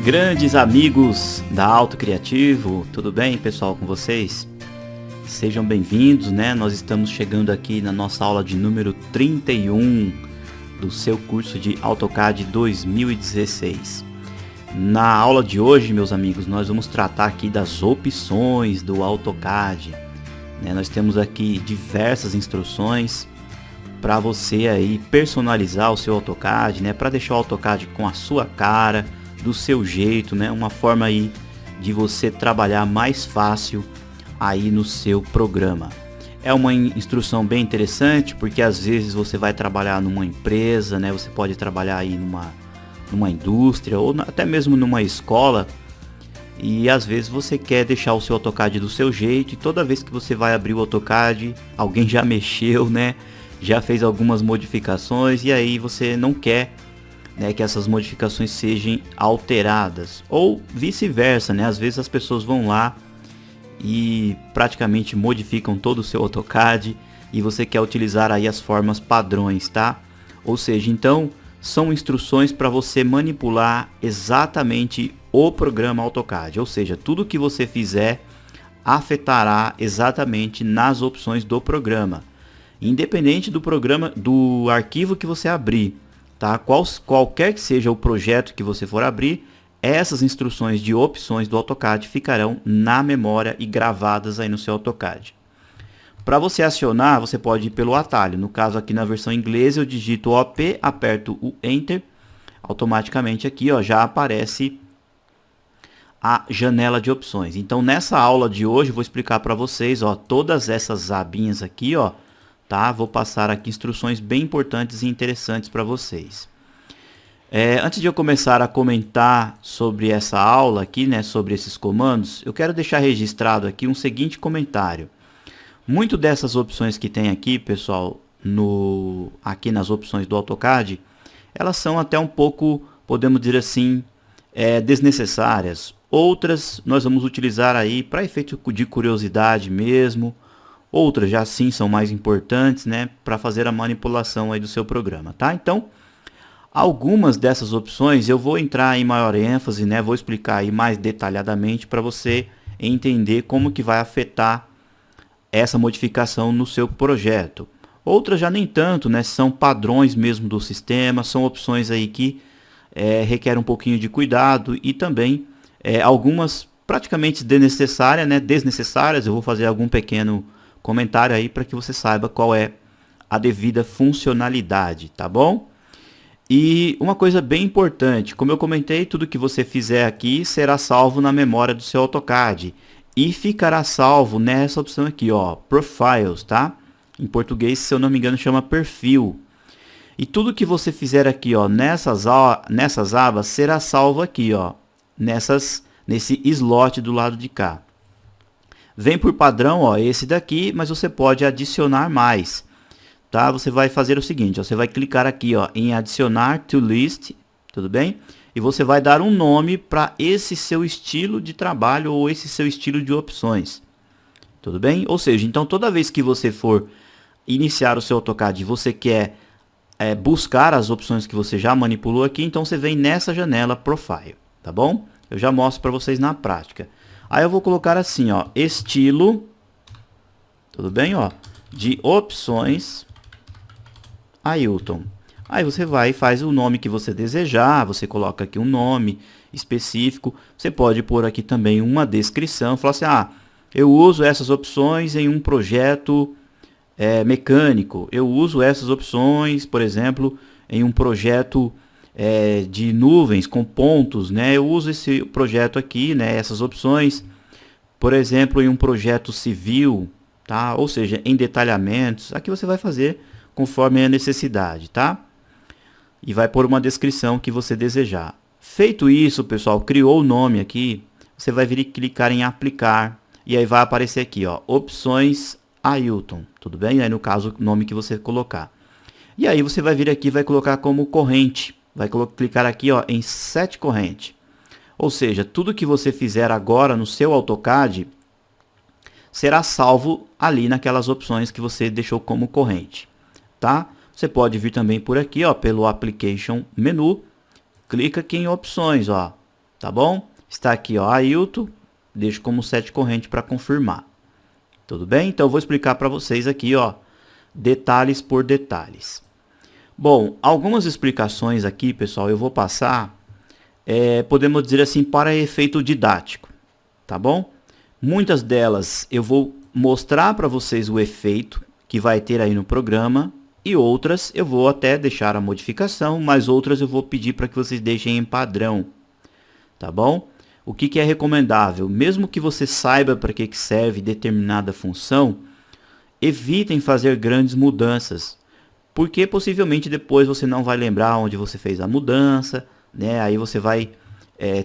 Grandes amigos da Auto Criativo, tudo bem, pessoal, com vocês? Sejam bem-vindos, né? Nós estamos chegando aqui na nossa aula de número 31 do seu curso de AutoCAD 2016. Na aula de hoje, meus amigos, nós vamos tratar aqui das opções do AutoCAD, né? Nós temos aqui diversas instruções para você aí personalizar o seu AutoCAD, né? Para deixar o AutoCAD com a sua cara, do seu jeito, né? Uma forma aí de você trabalhar mais fácil aí no seu programa. É uma instrução bem interessante, porque às vezes você vai trabalhar numa empresa, né? Você pode trabalhar aí numa indústria ou até mesmo numa escola, e às vezes você quer deixar o seu AutoCAD do seu jeito, e toda vez que você vai abrir o AutoCAD, alguém já mexeu, né? Já fez algumas modificações, e aí você não quer, né, que essas modificações sejam alteradas, ou vice-versa, né? Às vezes as pessoas vão lá e praticamente modificam todo o seu AutoCAD e você quer utilizar aí as formas padrões, tá? Ou seja, então são instruções para você manipular exatamente o programa AutoCAD, ou seja, tudo que você fizer afetará exatamente nas opções do programa, independente do programa, do arquivo que você abrir. Tá? Qualquer que seja o projeto que você for abrir, essas instruções de opções do AutoCAD ficarão na memória e gravadas aí no seu AutoCAD. Para você acionar, você pode ir pelo atalho. No caso aqui na versão inglesa, eu digito OP, aperto o Enter. Automaticamente aqui, ó, já aparece a janela de opções. Então nessa aula de hoje eu vou explicar para vocês, ó, todas essas abinhas aqui, ó. Tá? Vou passar aqui instruções bem importantes e interessantes para vocês. Antes de eu começar a comentar sobre essa aula aqui, né, sobre esses comandos, eu quero deixar registrado aqui um seguinte comentário. Muito dessas opções que tem aqui, pessoal, aqui nas opções do AutoCAD, elas são até um pouco, podemos dizer assim, desnecessárias. Outras nós vamos utilizar aí para efeito de curiosidade mesmo. Outras já sim são mais importantes, né, para fazer a manipulação aí do seu programa, tá? Então, algumas dessas opções eu vou entrar em maior ênfase, né, vou explicar aí mais detalhadamente para você entender como que vai afetar essa modificação no seu projeto. Outras já nem tanto, né, são padrões mesmo do sistema, são opções aí que requerem um pouquinho de cuidado, e também algumas praticamente desnecessárias, né, eu vou fazer algum pequeno comentário aí para que você saiba qual é a devida funcionalidade, tá bom? E uma coisa bem importante, como eu comentei, tudo que você fizer aqui será salvo na memória do seu AutoCAD e ficará salvo nessa opção aqui, ó, Profiles, tá? Em português, se eu não me engano, chama perfil. E tudo que você fizer aqui, ó, nessas abas será salvo aqui, ó, nesse slot do lado de cá. Vem por padrão, ó, esse daqui, mas você pode adicionar mais, tá? Você vai fazer o seguinte, ó, você vai clicar aqui, ó, em adicionar to list, tudo bem? E você vai dar um nome para esse seu estilo de trabalho ou esse seu estilo de opções, tudo bem? Ou seja, então toda vez que você for iniciar o seu AutoCAD e você quer buscar as opções que você já manipulou aqui, então você vem nessa janela Profile, tá bom? Eu já mostro para vocês na prática. Aí eu vou colocar assim, ó, estilo, tudo bem, ó, de opções Ailton. Aí você vai e faz o nome que você desejar, você coloca aqui um nome específico. Você pode pôr aqui também uma descrição, falar assim, eu uso essas opções em um projeto mecânico. Eu uso essas opções, por exemplo, em um projeto de nuvens com pontos, né? Eu uso esse projeto aqui, né? Essas opções, por exemplo, em um projeto civil, tá? Ou seja, em detalhamentos. Aqui você vai fazer conforme a necessidade, tá? E vai pôr uma descrição que você desejar. Feito isso, pessoal, criou o nome aqui, você vai vir e clicar em aplicar, e aí vai aparecer aqui, ó, opções Ailton, tudo bem? Aí no caso, o nome que você colocar. E aí você vai vir aqui e vai colocar como corrente. Vai clicar aqui, ó, em Set corrente. Ou seja, tudo que você fizer agora no seu AutoCAD será salvo ali naquelas opções que você deixou como corrente, tá? Você pode vir também por aqui, ó, pelo Application Menu, clica aqui em opções, ó, tá bom? Está aqui, ó, Ailton, deixo como set corrente para confirmar. Tudo bem? Então eu vou explicar para vocês aqui, ó, detalhes por detalhes. Bom, algumas explicações aqui, pessoal, eu vou passar, podemos dizer assim, para efeito didático, tá bom? Muitas delas eu vou mostrar para vocês o efeito que vai ter aí no programa, e outras eu vou até deixar a modificação, mas outras eu vou pedir para que vocês deixem em padrão, tá bom? O que é recomendável? Mesmo que você saiba para que serve determinada função, evitem fazer grandes mudanças, porque possivelmente depois você não vai lembrar onde você fez a mudança, né? Aí você vai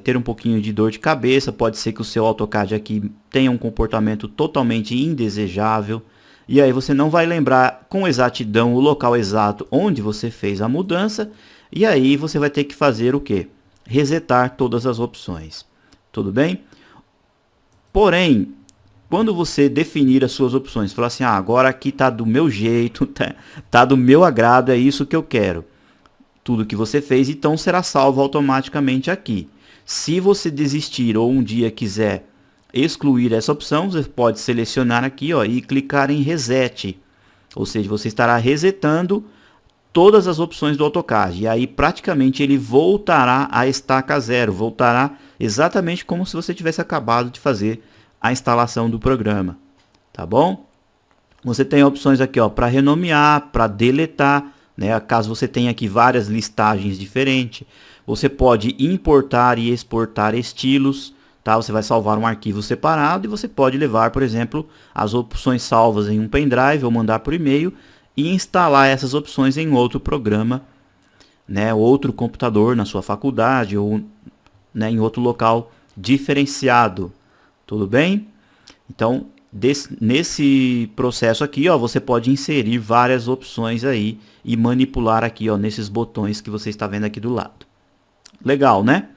ter um pouquinho de dor de cabeça, pode ser que o seu AutoCAD aqui tenha um comportamento totalmente indesejável, e aí você não vai lembrar com exatidão o local exato onde você fez a mudança, e aí você vai ter que fazer o quê? Resetar todas as opções. Tudo bem? Porém, quando você definir as suas opções, falar assim, agora aqui está do meu jeito, tá do meu agrado, é isso que eu quero. Tudo que você fez, então será salvo automaticamente aqui. Se você desistir ou um dia quiser excluir essa opção, você pode selecionar aqui, ó, e clicar em Reset. Ou seja, você estará resetando todas as opções do AutoCAD. E aí praticamente ele voltará à estaca zero. Voltará exatamente como se você tivesse acabado de fazer a instalação do programa. Tá bom? Você tem opções aqui, ó, para renomear, para deletar, né? Caso você tenha aqui várias listagens diferentes. Você pode importar e exportar estilos. Tá? Você vai salvar um arquivo separado e você pode levar, por exemplo, as opções salvas em um pendrive ou mandar por e-mail e instalar essas opções em outro programa, né, outro computador na sua faculdade ou, né, em outro local diferenciado. Tudo bem? Então, nesse processo aqui, ó, você pode inserir várias opções aí e manipular aqui, ó, nesses botões que você está vendo aqui do lado. Legal, né?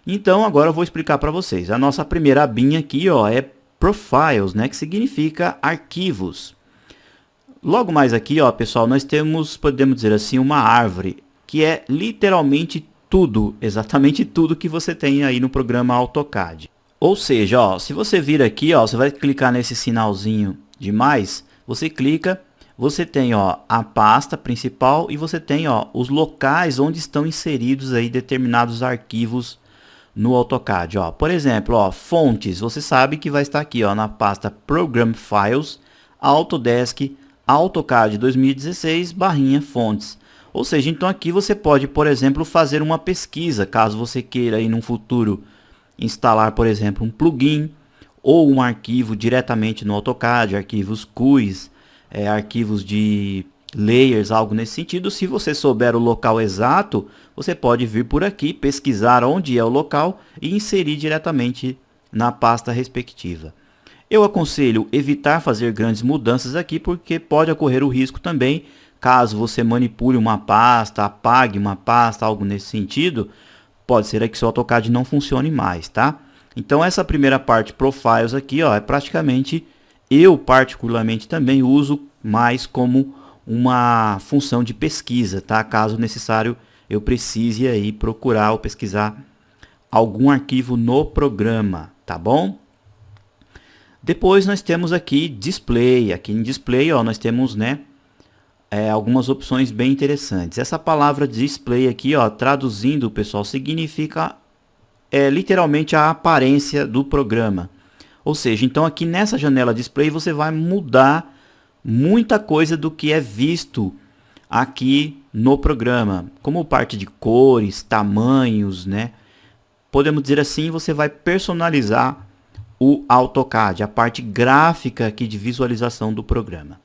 Então, agora eu vou explicar para vocês. A nossa primeira abinha aqui, ó, é Profiles, né, que significa arquivos. Logo mais aqui, ó, pessoal, nós temos, podemos dizer assim, uma árvore, que é literalmente tudo, exatamente tudo que você tem aí no programa AutoCAD. Ou seja, ó, se você vir aqui, ó, você vai clicar nesse sinalzinho de mais, você clica, você tem, ó, a pasta principal e você tem, ó, os locais onde estão inseridos aí determinados arquivos no AutoCAD, ó. Por exemplo, ó, fontes, você sabe que vai estar aqui, ó, na pasta Program Files, Autodesk, AutoCAD 2016, fontes. Ou seja, então aqui você pode, por exemplo, fazer uma pesquisa, caso você queira aí no futuro instalar, por exemplo, um plugin ou um arquivo diretamente no AutoCAD, arquivos CUIs, arquivos de layers, algo nesse sentido. Se você souber o local exato, você pode vir por aqui, pesquisar onde é o local e inserir diretamente na pasta respectiva. Eu aconselho evitar fazer grandes mudanças aqui, porque pode ocorrer o risco também, caso você manipule uma pasta, apague uma pasta, algo nesse sentido, pode ser que seu AutoCAD não funcione mais, tá? Então essa primeira parte, Profiles aqui, ó, é praticamente, eu particularmente também uso mais como uma função de pesquisa, tá? Caso necessário eu precise aí procurar ou pesquisar algum arquivo no programa, tá bom? Depois nós temos aqui Display. Aqui em Display, ó, nós temos, né, algumas opções bem interessantes. Essa palavra Display aqui, ó, traduzindo, pessoal, significa literalmente a aparência do programa. Ou seja, então aqui nessa janela Display você vai mudar muita coisa do que é visto aqui no programa, como parte de cores, tamanhos, né? Podemos dizer assim, você vai personalizar o AutoCAD, a parte gráfica aqui de visualização do programa.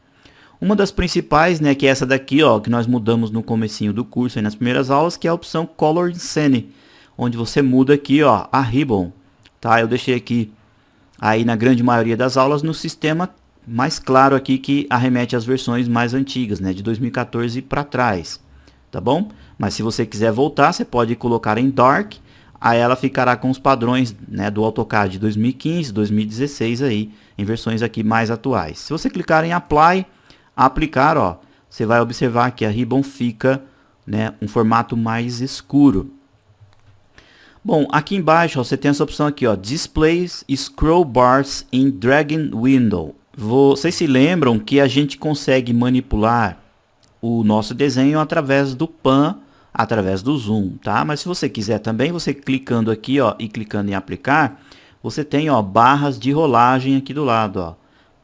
Uma das principais, né, que é essa daqui, ó, que nós mudamos no comecinho do curso, aí nas primeiras aulas, que é a opção Color Scene, onde você muda aqui, ó, a ribbon, tá? Eu deixei aqui, aí na grande maioria das aulas, no sistema mais claro aqui, que arremete às versões mais antigas, né, de 2014 para trás, tá bom? Mas se você quiser voltar, você pode colocar em Dark, aí ela ficará com os padrões, né, do AutoCAD de 2015, 2016 aí, em versões aqui mais atuais. Se você clicar em Apply, aplicar, ó, você vai observar que a ribbon fica, né, um formato mais escuro. Bom, aqui embaixo ó, você tem essa opção aqui, ó, Displays Scroll Bars in Dragging Window. Vocês se lembram que a gente consegue manipular o nosso desenho através do pan, através do zoom, tá? Mas se você quiser também, você clicando aqui, ó, e clicando em aplicar, você tem, ó, barras de rolagem aqui do lado, ó,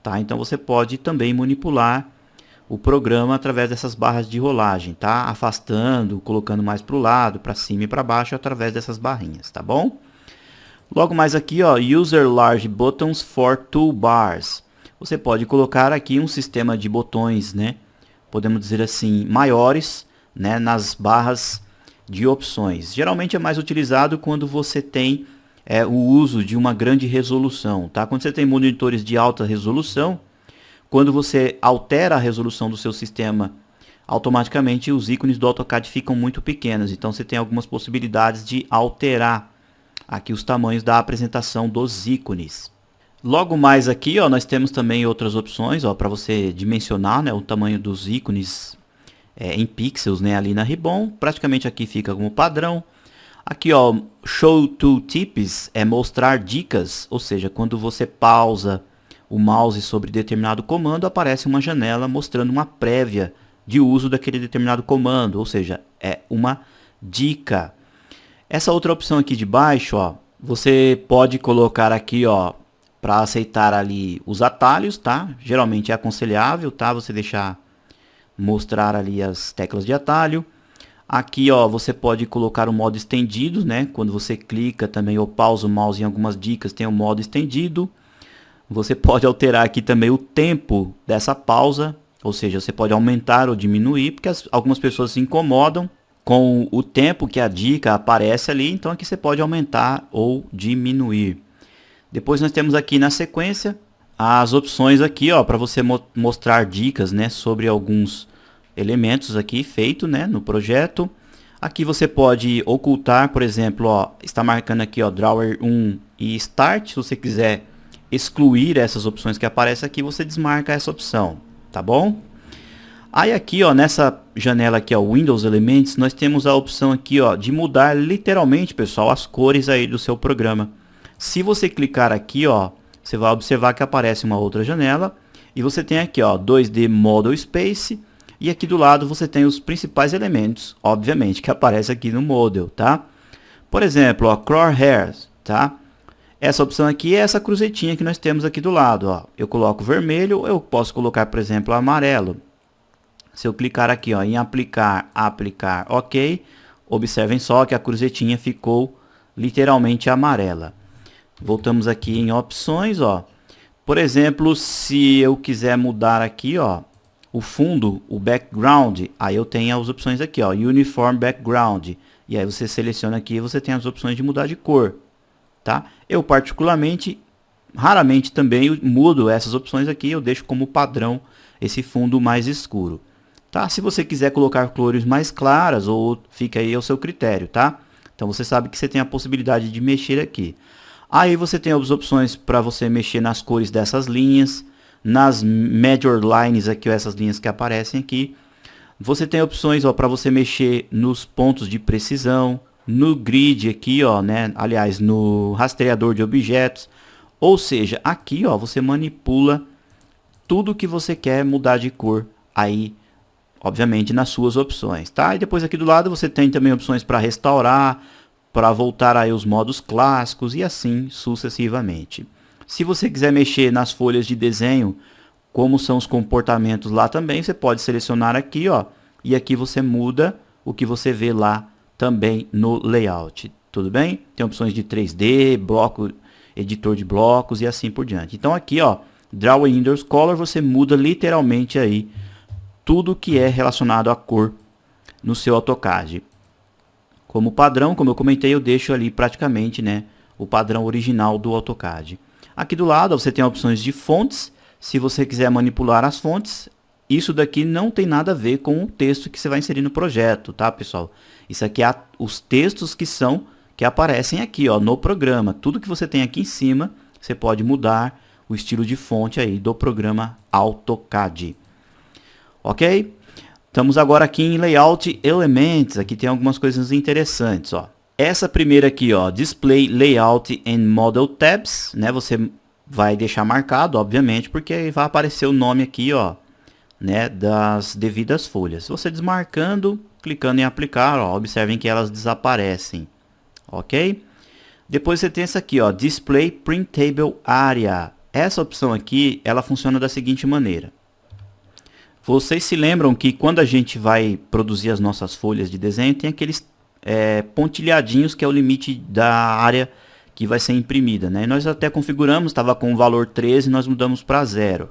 tá? Então você pode também manipular o programa através dessas barras de rolagem, tá? Afastando, colocando mais para o lado, para cima e para baixo através dessas barrinhas, tá bom? Logo mais aqui, ó, User Large Buttons for Toolbars. Você pode colocar aqui um sistema de botões, né? Podemos dizer assim, maiores, né, nas barras de opções. Geralmente é mais utilizado quando você tem o uso de uma grande resolução, tá? Quando você tem monitores de alta resolução, quando você altera a resolução do seu sistema, automaticamente os ícones do AutoCAD ficam muito pequenos. Então você tem algumas possibilidades de alterar aqui os tamanhos da apresentação dos ícones. Logo mais aqui, ó, nós temos também outras opções para você dimensionar, né, o tamanho dos ícones em pixels, né, ali na Ribbon. Praticamente aqui fica como padrão. Aqui, ó, Show Tooltips é mostrar dicas, ou seja, quando você pausa o mouse sobre determinado comando, aparece uma janela mostrando uma prévia de uso daquele determinado comando, ou seja, é uma dica. Essa outra opção aqui de baixo, ó, você pode colocar aqui, ó, para aceitar ali os atalhos, tá? Geralmente é aconselhável, tá? Você deixar mostrar ali as teclas de atalho. Aqui, ó, você pode colocar o modo estendido, né? Quando você clica também ou pausa o mouse em algumas dicas, tem o modo estendido. Você pode alterar aqui também o tempo dessa pausa, ou seja, você pode aumentar ou diminuir, porque algumas pessoas se incomodam com o tempo que a dica aparece ali, então aqui você pode aumentar ou diminuir. Depois nós temos aqui na sequência as opções aqui, ó, para você mostrar dicas, né, sobre alguns elementos aqui feito, né, no projeto. Aqui você pode ocultar, por exemplo, ó, está marcando aqui, ó, Drawer 1 e Start. Se você quiser excluir essas opções que aparecem aqui, você desmarca essa opção, tá bom? Aí aqui, ó, nessa janela aqui, ó, Windows Elements, nós temos a opção aqui, ó, de mudar literalmente, pessoal, as cores aí do seu programa. Se você clicar aqui, ó, você vai observar que aparece uma outra janela e você tem aqui, ó, 2D Model Space, e aqui do lado você tem os principais elementos, obviamente, que aparece aqui no Model, tá? Por exemplo, ó, Crosshairs, tá? Essa opção aqui é essa cruzetinha que nós temos aqui do lado, ó. Eu coloco vermelho, eu posso colocar, por exemplo, amarelo. Se eu clicar aqui, ó, em aplicar, ok, observem só que a cruzetinha ficou literalmente amarela. Voltamos aqui em opções, ó. Por exemplo, se eu quiser mudar aqui, ó, o fundo, o background, aí eu tenho as opções aqui, ó, Uniform Background. E aí você seleciona aqui e você tem as opções de mudar de cor, tá? Eu particularmente, raramente também mudo essas opções aqui, eu deixo como padrão esse fundo mais escuro, tá? Se você quiser colocar cores mais claras, ou fica aí ao seu critério, tá? Então você sabe que você tem a possibilidade de mexer aqui. Aí você tem as opções para você mexer nas cores dessas linhas, nas Major Lines aqui, ó, essas linhas que aparecem aqui. Você tem opções para você mexer nos pontos de precisão, no grid aqui, ó, né? Aliás, no rastreador de objetos. Ou seja, aqui, ó, você manipula tudo que você quer mudar de cor aí, obviamente, nas suas opções, tá? E depois aqui do lado você tem também opções para restaurar, para voltar aí os modos clássicos e assim sucessivamente. Se você quiser mexer nas folhas de desenho, como são os comportamentos lá também, você pode selecionar aqui, ó, e aqui você muda o que você vê lá também no layout, tudo bem? Tem opções de 3D, bloco, editor de blocos e assim por diante. Então aqui, ó, Draw Windows Color, você muda literalmente aí tudo que é relacionado à cor no seu AutoCAD. Como padrão, como eu comentei, eu deixo ali praticamente, né, o padrão original do AutoCAD. Aqui do lado você tem opções de fontes. Se você quiser manipular as fontes, isso daqui não tem nada a ver com o texto que você vai inserir no projeto, tá, pessoal? Isso aqui é os textos que aparecem aqui, ó, no programa. Tudo que você tem aqui em cima, você pode mudar o estilo de fonte aí do programa AutoCAD. Ok? Estamos agora aqui em Layout Elements. Aqui tem algumas coisas interessantes, ó. Essa primeira aqui, ó, Display Layout and Model Tabs, né? Você vai deixar marcado, obviamente, porque vai aparecer o nome aqui, ó, né, das devidas folhas. Você desmarcando, clicando em aplicar, ó, observem que elas desaparecem, ok? Depois você tem essa aqui, ó, Display Printable Area. Essa opção aqui, ela funciona da seguinte maneira. Vocês se lembram que quando a gente vai produzir as nossas folhas de desenho, tem aqueles pontilhadinhos que é o limite da área que vai ser imprimida, né? E nós até configuramos, estava com o valor 13, nós mudamos para 0.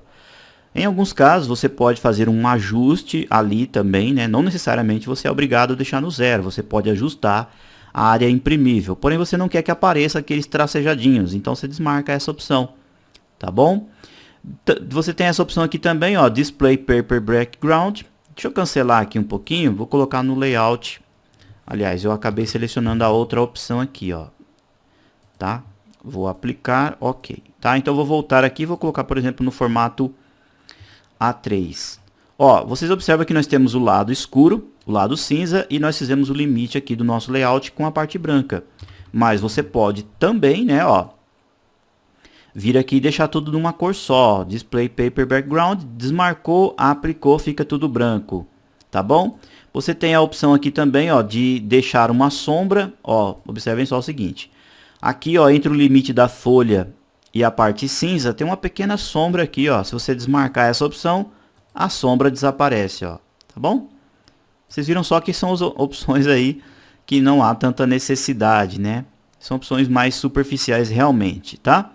Em alguns casos, você pode fazer um ajuste ali também, né? Não necessariamente você é obrigado a deixar no 0, você pode ajustar a área imprimível. Porém, você não quer que apareça aqueles tracejadinhos, então você desmarca essa opção, tá bom? Você tem essa opção aqui também, ó, Display Paper Background. Deixa eu cancelar aqui um pouquinho, vou colocar no Layout. Aliás, eu acabei selecionando a outra opção aqui, ó. Tá? Vou aplicar, ok. Tá? Então, eu vou voltar aqui e vou colocar, por exemplo, no formato A3. Ó, vocês observam que nós temos o lado escuro, o lado cinza, e nós fizemos o limite aqui do nosso layout com a parte branca. Mas você pode também, né, ó, vir aqui e deixar tudo numa cor só. Display Paper Background, desmarcou, aplicou, fica tudo branco. Tá bom? Você tem a opção aqui também, ó, de deixar uma sombra. Ó, observem só o seguinte. Aqui, ó, entre o limite da folha e a parte cinza, tem uma pequena sombra aqui, ó. Se você desmarcar essa opção, a sombra desaparece, ó. Tá bom? Vocês viram só que são as opções aí que não há tanta necessidade, né? São opções mais superficiais realmente, tá?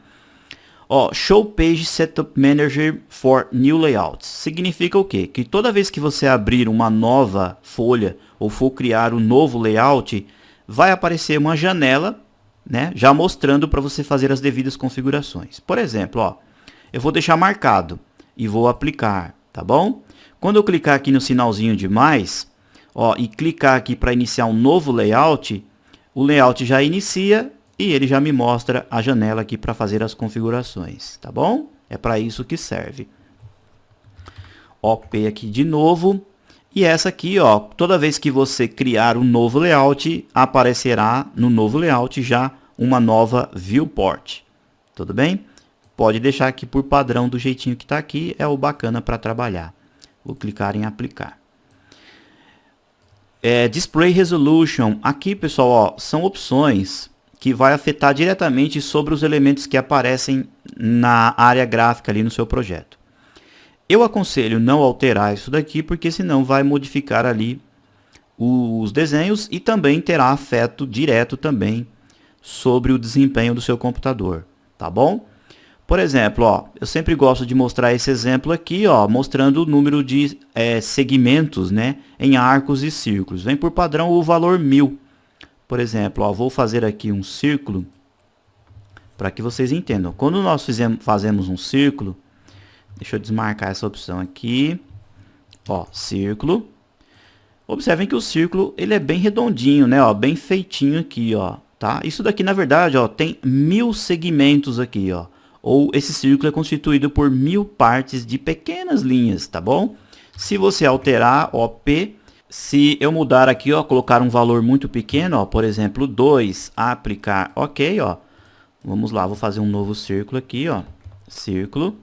Ó, Show Page Setup Manager for New Layouts. Significa o quê? Que toda vez que você abrir uma nova folha ou for criar um novo layout, vai aparecer uma janela, né, já mostrando para você fazer as devidas configurações. Por exemplo, ó, eu vou deixar marcado e vou aplicar, tá bom? Quando eu clicar aqui no sinalzinho de mais, ó, e clicar aqui para iniciar um novo layout, o layout já inicia e ele já me mostra a janela aqui para fazer as configurações, tá bom? É para isso que serve. OP aqui de novo. E essa aqui, ó, toda vez que você criar um novo layout, aparecerá no novo layout já uma nova viewport. Tudo bem? Pode deixar aqui por padrão do jeitinho que está aqui, é o bacana para trabalhar. Vou clicar em aplicar. Display Resolution. Aqui, pessoal, ó, são opções que vai afetar diretamente sobre os elementos que aparecem na área gráfica ali no seu projeto. Eu aconselho não alterar isso daqui, porque senão vai modificar ali os desenhos e também terá afeto direto também sobre o desempenho do seu computador, tá bom? Por exemplo, ó, eu sempre gosto de mostrar esse exemplo aqui, ó, mostrando o número de segmentos, né, em arcos e círculos. Vem por padrão o valor 1000. Por exemplo, ó, vou fazer aqui um círculo para que vocês entendam. Quando nós fazemos um círculo, deixa eu desmarcar essa opção aqui, ó, círculo. Observem que o círculo ele é bem redondinho, né, ó, bem feitinho aqui, ó, tá? Isso daqui na verdade, ó, tem 1000 segmentos aqui, ó. Ou esse círculo é constituído por 1000 partes de pequenas linhas, tá bom? Se você alterar, ó, P, se eu mudar aqui, ó, colocar um valor muito pequeno, ó, por exemplo, 2, aplicar, ok, ó. Vamos lá, vou fazer um novo círculo aqui, ó. Círculo.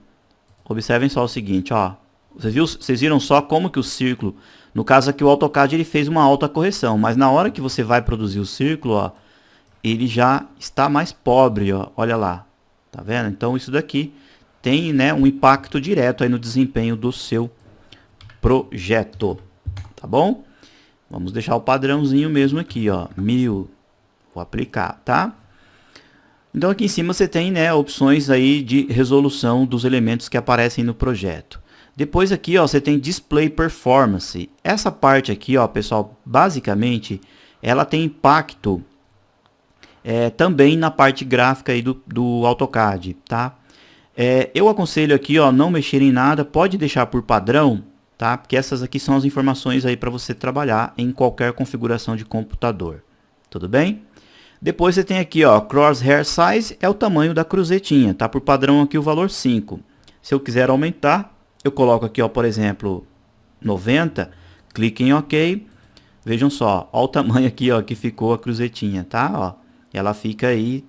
Observem só o seguinte, ó. Vocês viram só como que o círculo, no caso aqui o AutoCAD ele fez uma autocorreção, mas na hora que você vai produzir o círculo, ó, ele já está mais pobre, ó. Olha lá. Tá vendo? Então isso daqui tem, né, um impacto direto aí no desempenho do seu projeto. Tá bom? Vamos deixar o padrãozinho mesmo aqui, ó, 1000. Vou aplicar, tá? Então aqui em cima você tem, né, opções aí de resolução dos elementos que aparecem no projeto. Depois aqui, ó, você tem Display Performance. Essa parte aqui, ó, pessoal, basicamente ela tem impacto também na parte gráfica aí do AutoCAD, tá? Eu aconselho aqui, ó, não mexer em nada, pode deixar por padrão, tá? Porque essas aqui são as informações aí para você trabalhar em qualquer configuração de computador. Tudo bem? Depois você tem aqui, ó, Crosshair Size, é o tamanho da cruzetinha, tá? Por padrão aqui o valor 5. Se eu quiser aumentar, eu coloco aqui, ó, por exemplo, 90, clique em OK. Vejam só, ó o tamanho aqui, ó, que ficou a cruzetinha, tá? Ó, ela fica aí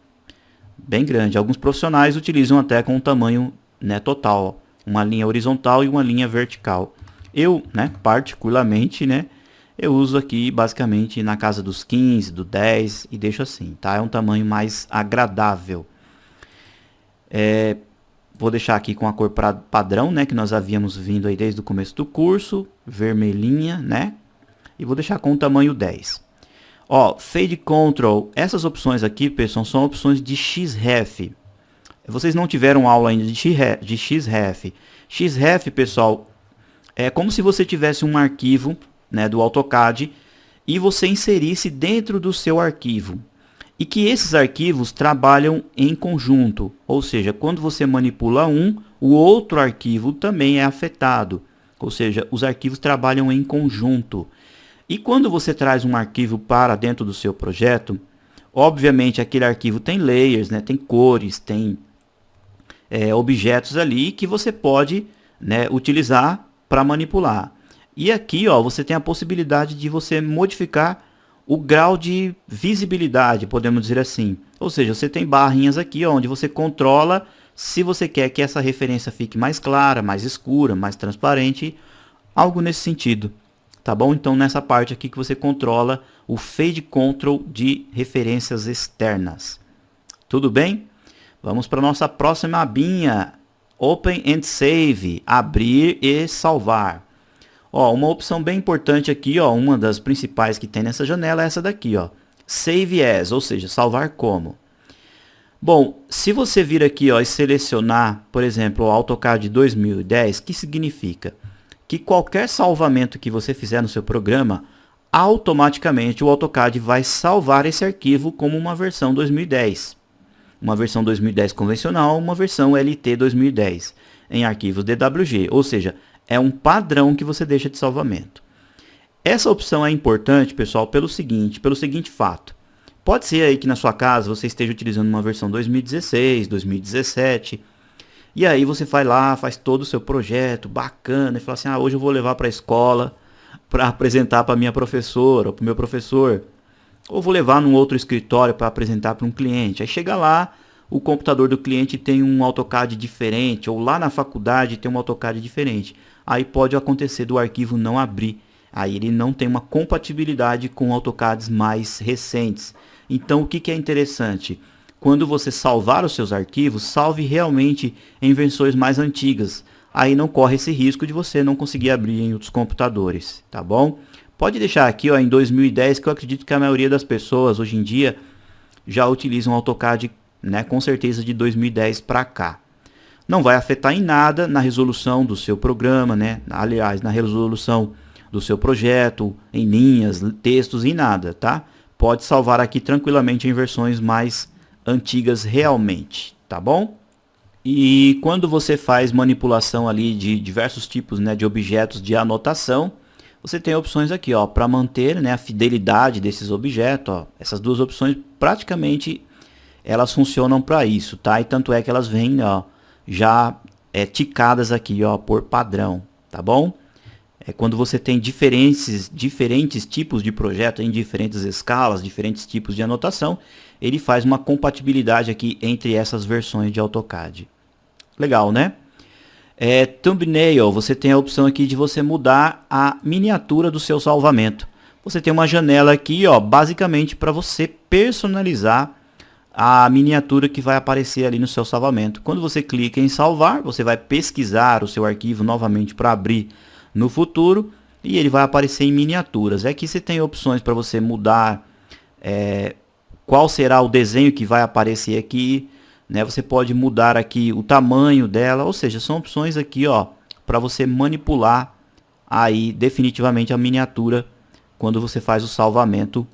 bem grande. Alguns profissionais utilizam até com um tamanho, né, total, ó, uma linha horizontal e uma linha vertical. Eu, né, particularmente, né, eu uso aqui basicamente na casa dos 15, do 10 e deixo assim, tá? É um tamanho mais agradável. Vou deixar aqui com a cor padrão, né, que nós havíamos vindo aí desde o começo do curso, vermelhinha, né? E vou deixar com o tamanho 10. Ó, Fade Control, essas opções aqui, pessoal, são opções de XREF. Vocês não tiveram aula ainda de XREF. XREF, pessoal, é como se você tivesse um arquivo, né, do AutoCAD e você inserisse dentro do seu arquivo. E que esses arquivos trabalham em conjunto, ou seja, quando você manipula um, o outro arquivo também é afetado, ou seja, os arquivos trabalham em conjunto. E quando você traz um arquivo para dentro do seu projeto, obviamente aquele arquivo tem layers, né, tem cores, tem objetos ali que você pode, né, utilizar para manipular. E aqui, ó, você tem a possibilidade de você modificar o grau de visibilidade, podemos dizer assim. Ou seja, você tem barrinhas aqui onde você controla se você quer que essa referência fique mais clara, mais escura, mais transparente, algo nesse sentido. Tá bom? Então nessa parte aqui que você controla o Fade Control de referências externas. Tudo bem? Vamos para a nossa próxima abinha. Open and Save, abrir e salvar. Ó, uma opção bem importante aqui, ó, uma das principais que tem nessa janela é essa daqui, ó, Save As, ou seja, salvar como. Bom, se você vir aqui, ó, e selecionar, por exemplo, o AutoCAD 2010, que significa que qualquer salvamento que você fizer no seu programa, automaticamente o AutoCAD vai salvar esse arquivo como uma versão 2010. Uma versão 2010 convencional, uma versão LT 2010 em arquivos DWG, ou seja, é um padrão que você deixa de salvamento. Essa opção é importante, pessoal, pelo seguinte fato. Pode ser aí que na sua casa você esteja utilizando uma versão 2016, 2017, e aí você vai lá, faz todo o seu projeto bacana e fala assim: hoje eu vou levar para a escola para apresentar para minha professora ou para o meu professor, ou vou levar num outro escritório para apresentar para um cliente. Aí chega lá, o computador do cliente tem um AutoCAD diferente, ou lá na faculdade tem um AutoCAD diferente. Aí pode acontecer do arquivo não abrir. Aí ele não tem uma compatibilidade com AutoCADs mais recentes. Então o que é interessante? Quando você salvar os seus arquivos, salve realmente em versões mais antigas. Aí não corre esse risco de você não conseguir abrir em outros computadores, tá bom? Pode deixar aqui, ó, em 2010, que eu acredito que a maioria das pessoas hoje em dia já utilizam AutoCAD, né, com certeza de 2010 para cá. Não vai afetar em nada na resolução do seu programa, né? Aliás, na resolução do seu projeto, em linhas, textos, em nada, tá? Pode salvar aqui tranquilamente em versões mais antigas realmente, tá bom? E quando você faz manipulação ali de diversos tipos, né, de objetos de anotação, você tem opções aqui, ó, para manter, né, a fidelidade desses objetos, ó. Essas duas opções praticamente elas funcionam para isso, tá? E tanto é que elas vêm, ó, já ticadas aqui, ó, por padrão, tá bom? Quando você tem diferentes tipos de projeto em diferentes escalas, diferentes tipos de anotação, ele faz uma compatibilidade aqui entre essas versões de AutoCAD. Legal, né? Thumbnail, você tem a opção aqui de você mudar a miniatura do seu salvamento. Você tem uma janela aqui, ó, basicamente para você personalizar a miniatura que vai aparecer ali no seu salvamento. Quando você clica em salvar, você vai pesquisar o seu arquivo novamente para abrir no futuro e ele vai aparecer em miniaturas. Aqui você tem opções para você mudar qual será o desenho que vai aparecer aqui, né? Você pode mudar aqui o tamanho dela, ou seja, são opções aqui, ó, para você manipular aí definitivamente a miniatura quando você faz o salvamento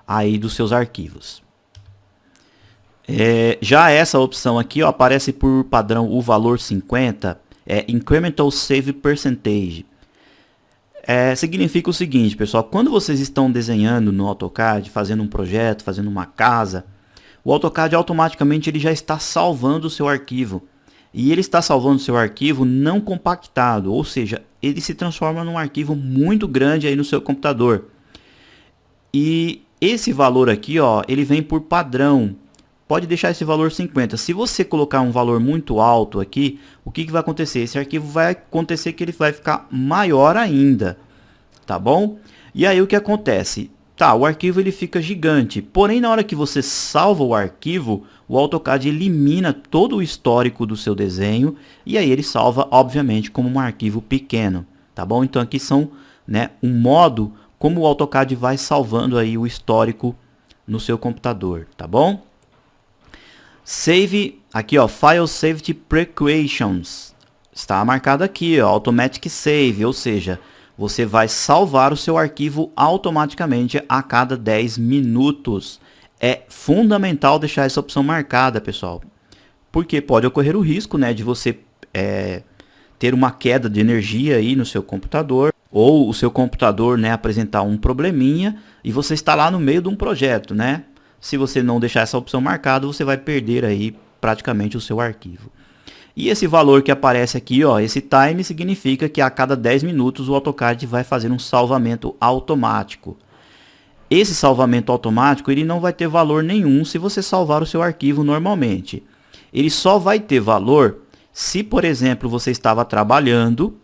aí dos seus arquivos. Já essa opção aqui, ó, aparece por padrão o valor 50, Incremental Save Percentage. Significa o seguinte, pessoal, quando vocês estão desenhando no AutoCAD, fazendo um projeto, fazendo uma casa, o AutoCAD automaticamente ele já está salvando o seu arquivo. E ele está salvando o seu arquivo não compactado, ou seja, ele se transforma num arquivo muito grande aí no seu computador. E esse valor aqui, ó, ele vem por padrão. Pode deixar esse valor 50. Se você colocar um valor muito alto aqui, o que vai acontecer? Esse arquivo vai acontecer que ele vai ficar maior ainda, tá bom? E aí o que acontece? Tá, o arquivo ele fica gigante, porém na hora que você salva o arquivo, o AutoCAD elimina todo o histórico do seu desenho e aí ele salva, obviamente, como um arquivo pequeno, tá bom? Então aqui são, né, um modo como o AutoCAD vai salvando aí o histórico no seu computador, tá bom? Save, aqui ó, File Safety Precautions, está marcado aqui ó, Automatic Save, ou seja, você vai salvar o seu arquivo automaticamente a cada 10 minutos. É fundamental deixar essa opção marcada, pessoal, porque pode ocorrer o risco, né, de você ter uma queda de energia aí no seu computador, ou o seu computador, né, apresentar um probleminha e você está lá no meio de um projeto, né? Se você não deixar essa opção marcada, você vai perder aí praticamente o seu arquivo. E esse valor que aparece aqui, ó, esse time, significa que a cada 10 minutos o AutoCAD vai fazer um salvamento automático. Esse salvamento automático ele não vai ter valor nenhum se você salvar o seu arquivo normalmente. Ele só vai ter valor se, por exemplo, você estava trabalhando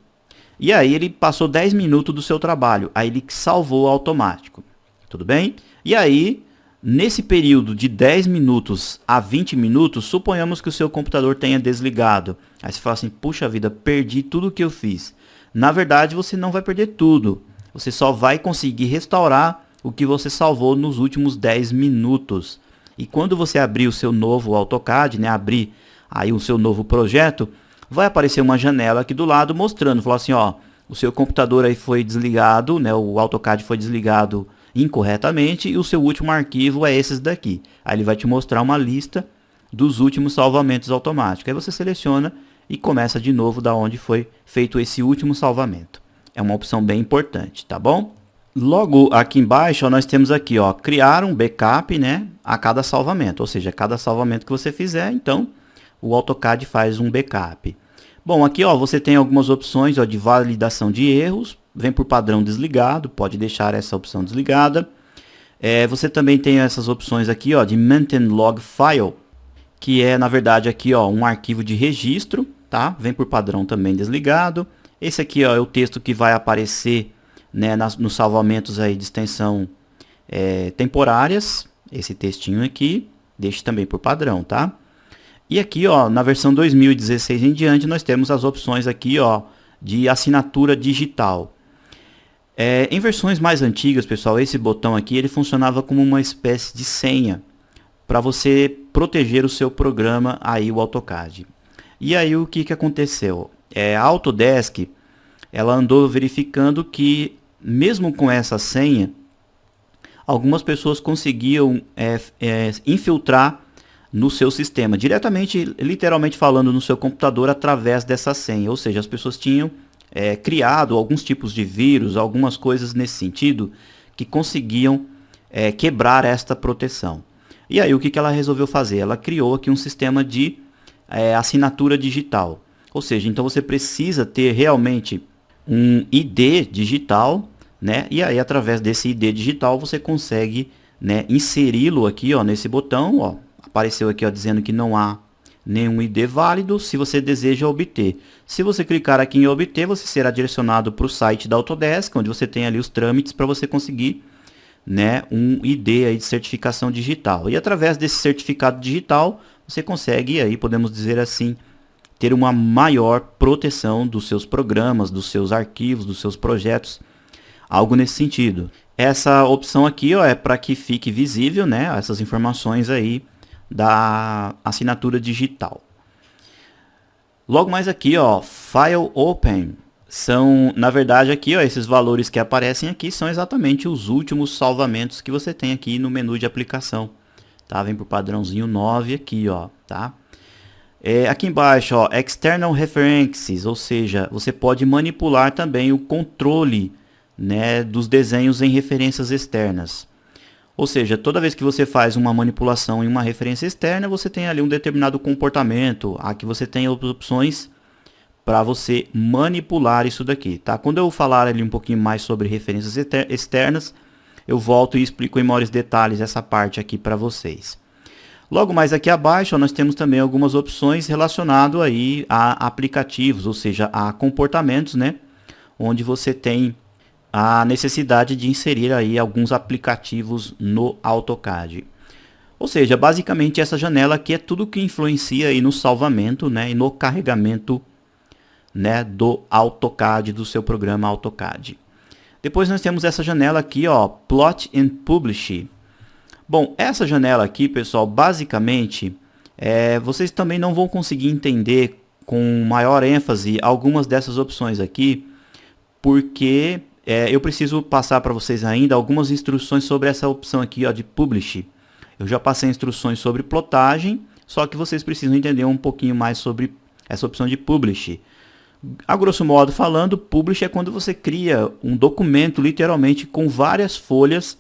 e aí ele passou 10 minutos do seu trabalho, aí ele salvou automático. Tudo bem? E aí, nesse período de 10 minutos a 20 minutos, suponhamos que o seu computador tenha desligado. Aí você fala assim, puxa vida, perdi tudo o que eu fiz. Na verdade, você não vai perder tudo. Você só vai conseguir restaurar o que você salvou nos últimos 10 minutos. E quando você abrir o seu novo AutoCAD, né, abrir aí o seu novo projeto, vai aparecer uma janela aqui do lado mostrando, falar assim, ó, o seu computador aí foi desligado, né, o AutoCAD foi desligado incorretamente e o seu último arquivo é esses daqui. Aí ele vai te mostrar uma lista dos últimos salvamentos automáticos. Aí você seleciona e começa de novo da onde foi feito esse último salvamento. É uma opção bem importante, tá bom? Logo aqui embaixo ó, nós temos aqui, ó, criar um backup, né, a cada salvamento. Ou seja, cada salvamento que você fizer, então o AutoCAD faz um backup. Bom, aqui ó, você tem algumas opções ó, de validação de erros. Vem por padrão desligado, pode deixar essa opção desligada. Você também tem essas opções aqui ó, de Maintain Log File, que é na verdade aqui ó, um arquivo de registro, tá? Vem por padrão também desligado. Esse aqui ó, é o texto que vai aparecer, né, nos salvamentos aí de extensão temporárias. Esse textinho aqui, deixe também por padrão, tá? E aqui ó, na versão 2016 em diante nós temos as opções aqui ó, de assinatura digital. Em versões mais antigas, pessoal, esse botão aqui ele funcionava como uma espécie de senha para você proteger o seu programa aí, o AutoCAD. E aí o que aconteceu? A Autodesk ela andou verificando que mesmo com essa senha, algumas pessoas conseguiam infiltrar no seu sistema, diretamente, literalmente falando, no seu computador através dessa senha. Ou seja, as pessoas tinham criado alguns tipos de vírus, algumas coisas nesse sentido, que conseguiam quebrar esta proteção. E aí o que ela resolveu fazer? Ela criou aqui um sistema de assinatura digital. Ou seja, então você precisa ter realmente um ID digital, né? E aí através desse ID digital você consegue, né, inseri-lo aqui ó, nesse botão. Ó, apareceu aqui ó, dizendo que não há nenhum ID válido se você deseja obter. Se você clicar aqui em obter, você será direcionado para o site da Autodesk, onde você tem ali os trâmites para você conseguir, né, um ID aí de certificação digital. E através desse certificado digital, você consegue aí, podemos dizer assim, ter uma maior proteção dos seus programas, dos seus arquivos, dos seus projetos, algo nesse sentido. Essa opção aqui ó, é para que fique visível, né, essas informações aí da assinatura digital. Logo mais aqui, ó, File Open. São, na verdade, aqui, ó, esses valores que aparecem aqui são exatamente os últimos salvamentos que você tem aqui no menu de aplicação. Tá? Vem por padrãozinho 9 aqui, ó, tá? Aqui embaixo, ó, External References, ou seja, você pode manipular também o controle, né, dos desenhos em referências externas. Ou seja, toda vez que você faz uma manipulação em uma referência externa, você tem ali um determinado comportamento. Aqui você tem opções para você manipular isso daqui, tá? Quando eu falar ali um pouquinho mais sobre referências externas, eu volto e explico em maiores detalhes essa parte aqui para vocês. Logo mais aqui abaixo, nós temos também algumas opções relacionadas aí a aplicativos, ou seja, a comportamentos, né? Onde você tem a necessidade de inserir aí alguns aplicativos no AutoCAD. Ou seja, basicamente essa janela aqui é tudo que influencia aí no salvamento, né? E no carregamento, né, do AutoCAD, do seu programa AutoCAD. Depois nós temos essa janela aqui, ó, Plot and Publish. Bom, essa janela aqui, pessoal, basicamente, vocês também não vão conseguir entender com maior ênfase algumas dessas opções aqui, porque eu preciso passar para vocês ainda algumas instruções sobre essa opção aqui, ó, de Publish. Eu já passei instruções sobre plotagem, só que vocês precisam entender um pouquinho mais sobre essa opção de Publish. A grosso modo falando, Publish é quando você cria um documento literalmente com várias folhas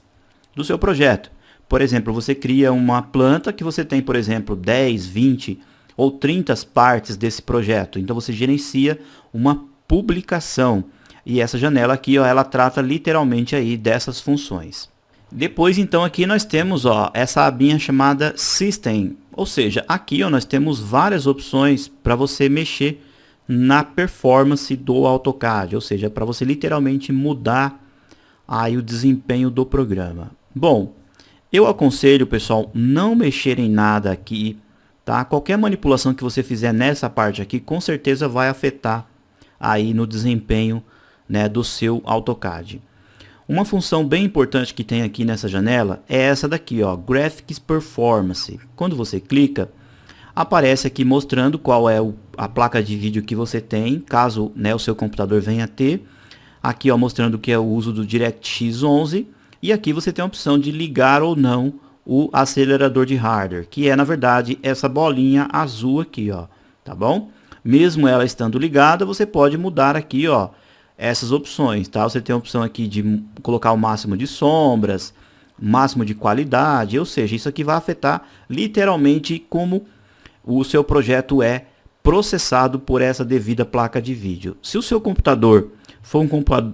do seu projeto. Por exemplo, você cria uma planta que você tem, por exemplo, 10, 20 ou 30 partes desse projeto. Então você gerencia uma publicação. E essa janela aqui, ó, ela trata literalmente aí dessas funções. Depois, então, aqui nós temos, ó, essa abinha chamada System. Ou seja, aqui, ó, nós temos várias opções para você mexer na performance do AutoCAD, ou seja, para você literalmente mudar aí o desempenho do programa. Bom, eu aconselho, pessoal, não mexer em nada aqui, tá? Qualquer manipulação que você fizer nessa parte aqui, com certeza vai afetar aí no desempenho, né, do seu AutoCAD. Uma função bem importante que tem aqui nessa janela é essa daqui, ó, Graphics Performance. Quando você clica, aparece aqui mostrando qual é a placa de vídeo que você tem, caso, né, o seu computador venha a ter. Aqui, ó, mostrando que é o uso do DirectX 11. E aqui você tem a opção de ligar ou não o acelerador de hardware, que é, na verdade, essa bolinha azul aqui, ó, tá bom? Mesmo ela estando ligada, você pode mudar aqui, ó, essas opções, tá? Você tem a opção aqui de colocar o máximo de sombras, máximo de qualidade, ou seja, isso aqui vai afetar literalmente como o seu projeto é processado por essa devida placa de vídeo. Se o seu computador for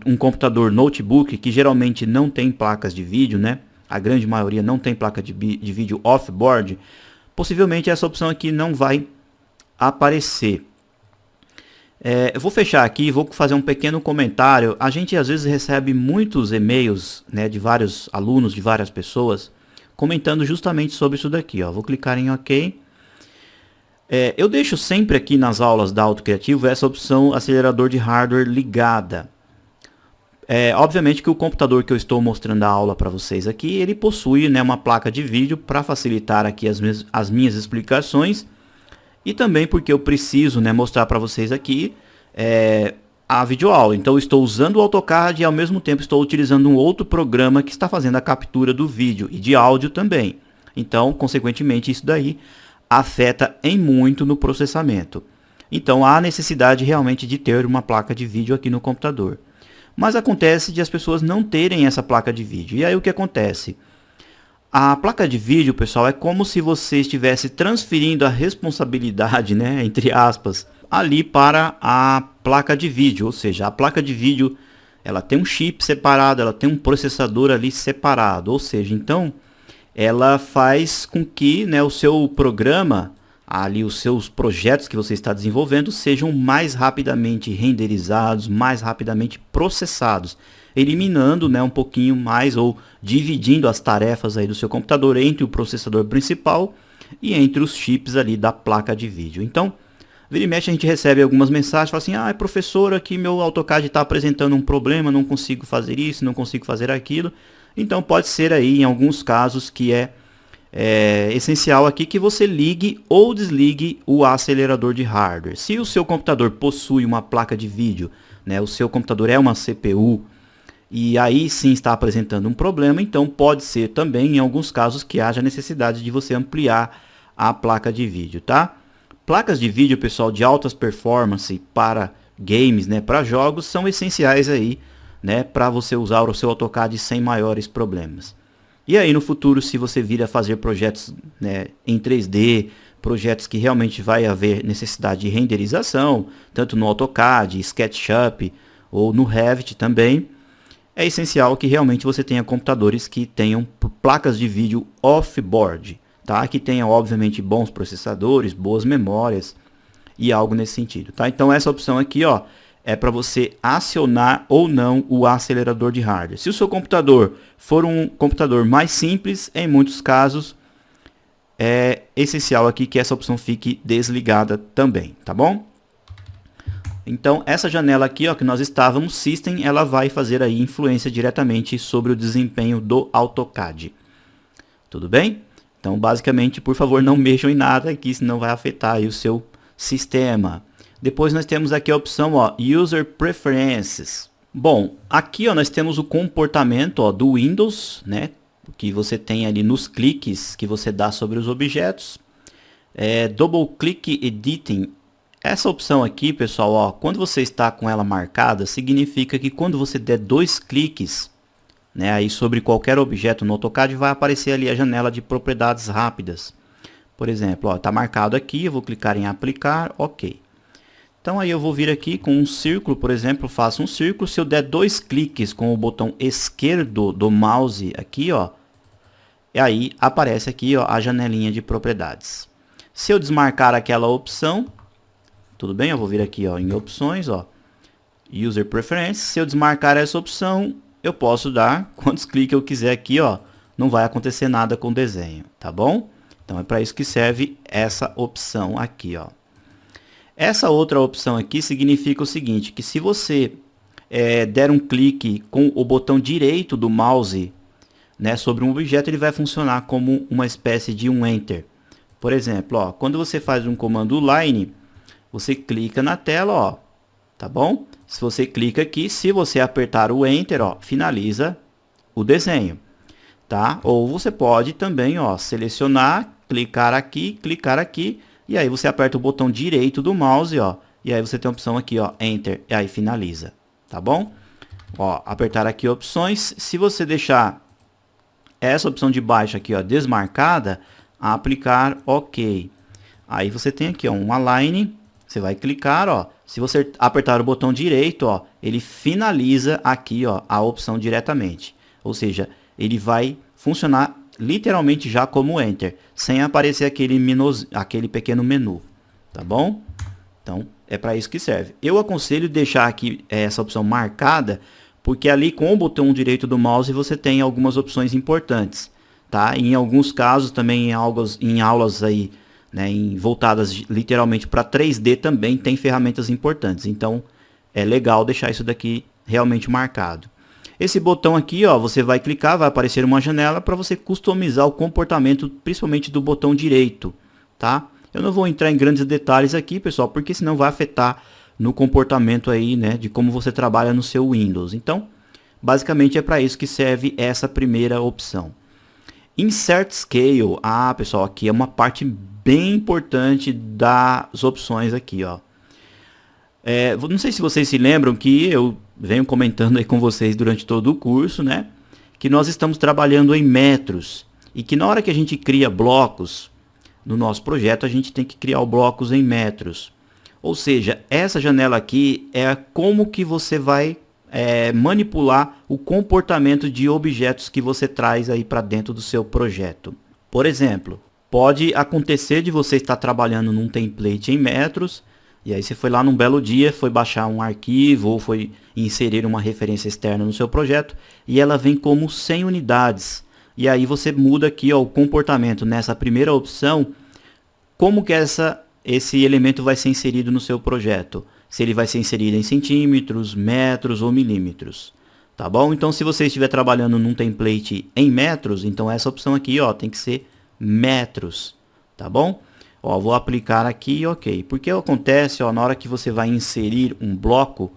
um computador notebook, que geralmente não tem placas de vídeo, né? A grande maioria não tem placa de vídeo off-board, possivelmente essa opção aqui não vai aparecer. Eu vou fechar aqui e vou fazer um pequeno comentário. A gente às vezes recebe muitos e-mails, né, de vários alunos, de várias pessoas, comentando justamente sobre isso daqui, ó. Vou clicar em OK. Eu deixo sempre aqui nas aulas da Auto Criativo essa opção acelerador de hardware ligada. Obviamente que o computador que eu estou mostrando a aula para vocês aqui, ele possui, né, uma placa de vídeo para facilitar aqui as minhas explicações. E também porque eu preciso, né, mostrar para vocês aqui a videoaula. Então eu estou usando o AutoCAD e ao mesmo tempo estou utilizando um outro programa que está fazendo a captura do vídeo e de áudio também. Então, consequentemente, isso daí afeta em muito no processamento. Então há necessidade realmente de ter uma placa de vídeo aqui no computador. Mas acontece de as pessoas não terem essa placa de vídeo. E aí o que acontece? A placa de vídeo, pessoal, é como se você estivesse transferindo a responsabilidade, né, entre aspas, ali para a placa de vídeo. Ou seja, a placa de vídeo, ela tem um chip separado, ela tem um processador ali separado. Ou seja, então ela faz com que, né, o seu programa, ali os seus projetos que você está desenvolvendo, sejam mais rapidamente renderizados, mais rapidamente processados, eliminando, né, um pouquinho mais ou dividindo as tarefas aí do seu computador entre o processador principal e entre os chips ali da placa de vídeo. Então, vira e mexe a gente recebe algumas mensagens, fala assim, professor, aqui meu AutoCAD está apresentando um problema, não consigo fazer isso, não consigo fazer aquilo. Então pode ser aí em alguns casos que é essencial aqui que você ligue ou desligue o acelerador de hardware. Se o seu computador possui uma placa de vídeo, né, o seu computador é uma CPU, e aí sim está apresentando um problema, então pode ser também em alguns casos que haja necessidade de você ampliar a placa de vídeo, tá? Placas de vídeo, pessoal, de altas performance para games, né, para jogos, são essenciais aí, né, para você usar o seu AutoCAD sem maiores problemas. E aí no futuro, se você vir a fazer projetos, né, em 3D, projetos que realmente vai haver necessidade de renderização, tanto no AutoCAD, SketchUp ou no Revit também, é essencial que realmente você tenha computadores que tenham placas de vídeo off-board, tá? Que tenham, obviamente, bons processadores, boas memórias e algo nesse sentido, tá? Então essa opção aqui, ó, é para você acionar ou não o acelerador de hardware. Se o seu computador for um computador mais simples, em muitos casos é essencial aqui que essa opção fique desligada também, tá bom? Então essa janela aqui, ó, que nós estávamos, System, ela vai fazer aí influência diretamente sobre o desempenho do AutoCAD. Tudo bem? Então basicamente, por favor, não mexam em nada aqui, senão vai afetar aí o seu sistema. Depois nós temos aqui a opção, ó, User Preferences. Bom, aqui, ó, nós temos o comportamento, ó, do Windows, né, que você tem ali nos cliques que você dá sobre os objetos. Double Click Editing. Essa opção aqui, pessoal, ó, quando você está com ela marcada, significa que quando você der 2 cliques, né, aí sobre qualquer objeto no AutoCAD, vai aparecer ali a janela de propriedades rápidas. Por exemplo, está marcado aqui, eu vou clicar em aplicar, ok. Então aí eu vou vir aqui com um círculo, por exemplo, faço um círculo. Se eu der 2 cliques com o botão esquerdo do mouse aqui, ó, e aí aparece aqui, ó, a janelinha de propriedades. Se eu desmarcar aquela opção, tudo bem, eu vou vir aqui, ó, em opções, ó, User Preferences. Se eu desmarcar essa opção, eu posso dar quantos cliques eu quiser aqui, ó, não vai acontecer nada com o desenho, tá bom? Então é para isso que serve essa opção aqui, ó. Essa outra opção aqui significa o seguinte, que se você der um clique com o botão direito do mouse, né, sobre um objeto, ele vai funcionar como uma espécie de um Enter. Por exemplo, ó, quando você faz um comando Line, você clica na tela, ó, tá bom? Se você clica aqui, se você apertar o Enter, ó, finaliza o desenho, tá? Ou você pode também, ó, selecionar, clicar aqui, e aí você aperta o botão direito do mouse, ó, e aí você tem a opção aqui, ó, Enter, e aí finaliza, tá bom? Ó, apertar aqui opções. Se você deixar essa opção de baixo aqui, ó, desmarcada, aplicar OK. Aí você tem aqui, ó, uma line, você vai clicar, ó, se você apertar o botão direito, ó, ele finaliza aqui, ó, a opção diretamente. Ou seja, ele vai funcionar literalmente já como Enter, sem aparecer aquele pequeno menu, tá bom? Então, é para isso que serve. Eu aconselho deixar aqui essa opção marcada, porque ali com o botão direito do mouse você tem algumas opções importantes, tá? Em alguns casos também em aulas aí, né, voltadas literalmente para 3D também tem ferramentas importantes. Então, é legal deixar isso daqui realmente marcado. Esse botão aqui, ó, você vai clicar, vai aparecer uma janela para você customizar o comportamento, principalmente do botão direito, tá? Eu não vou entrar em grandes detalhes aqui, pessoal, porque senão vai afetar no comportamento aí, né, de como você trabalha no seu Windows. Então, basicamente é para isso que serve essa primeira opção. Insert Scale. Ah, pessoal, aqui é uma parte bem importante das opções aqui, ó. Não sei se vocês se lembram que eu venho comentando aí com vocês durante todo o curso, né? Que nós estamos trabalhando em metros e que na hora que a gente cria blocos no nosso projeto, a gente tem que criar blocos em metros. Ou seja, essa janela aqui é como que você vai manipular o comportamento de objetos que você traz aí para dentro do seu projeto. Por exemplo, pode acontecer de você estar trabalhando num template em metros, e aí você foi lá num belo dia, foi baixar um arquivo ou foi inserir uma referência externa no seu projeto e ela vem como 100 unidades. E aí você muda aqui, ó, o comportamento nessa primeira opção, como que esse elemento vai ser inserido no seu projeto. Se ele vai ser inserido em centímetros, metros ou milímetros. Tá bom? Então se você estiver trabalhando num template em metros, então essa opção aqui, ó, tem que ser metros. Tá bom? Ó, vou aplicar aqui, ok. Porque acontece, ó, na hora que você vai inserir um bloco,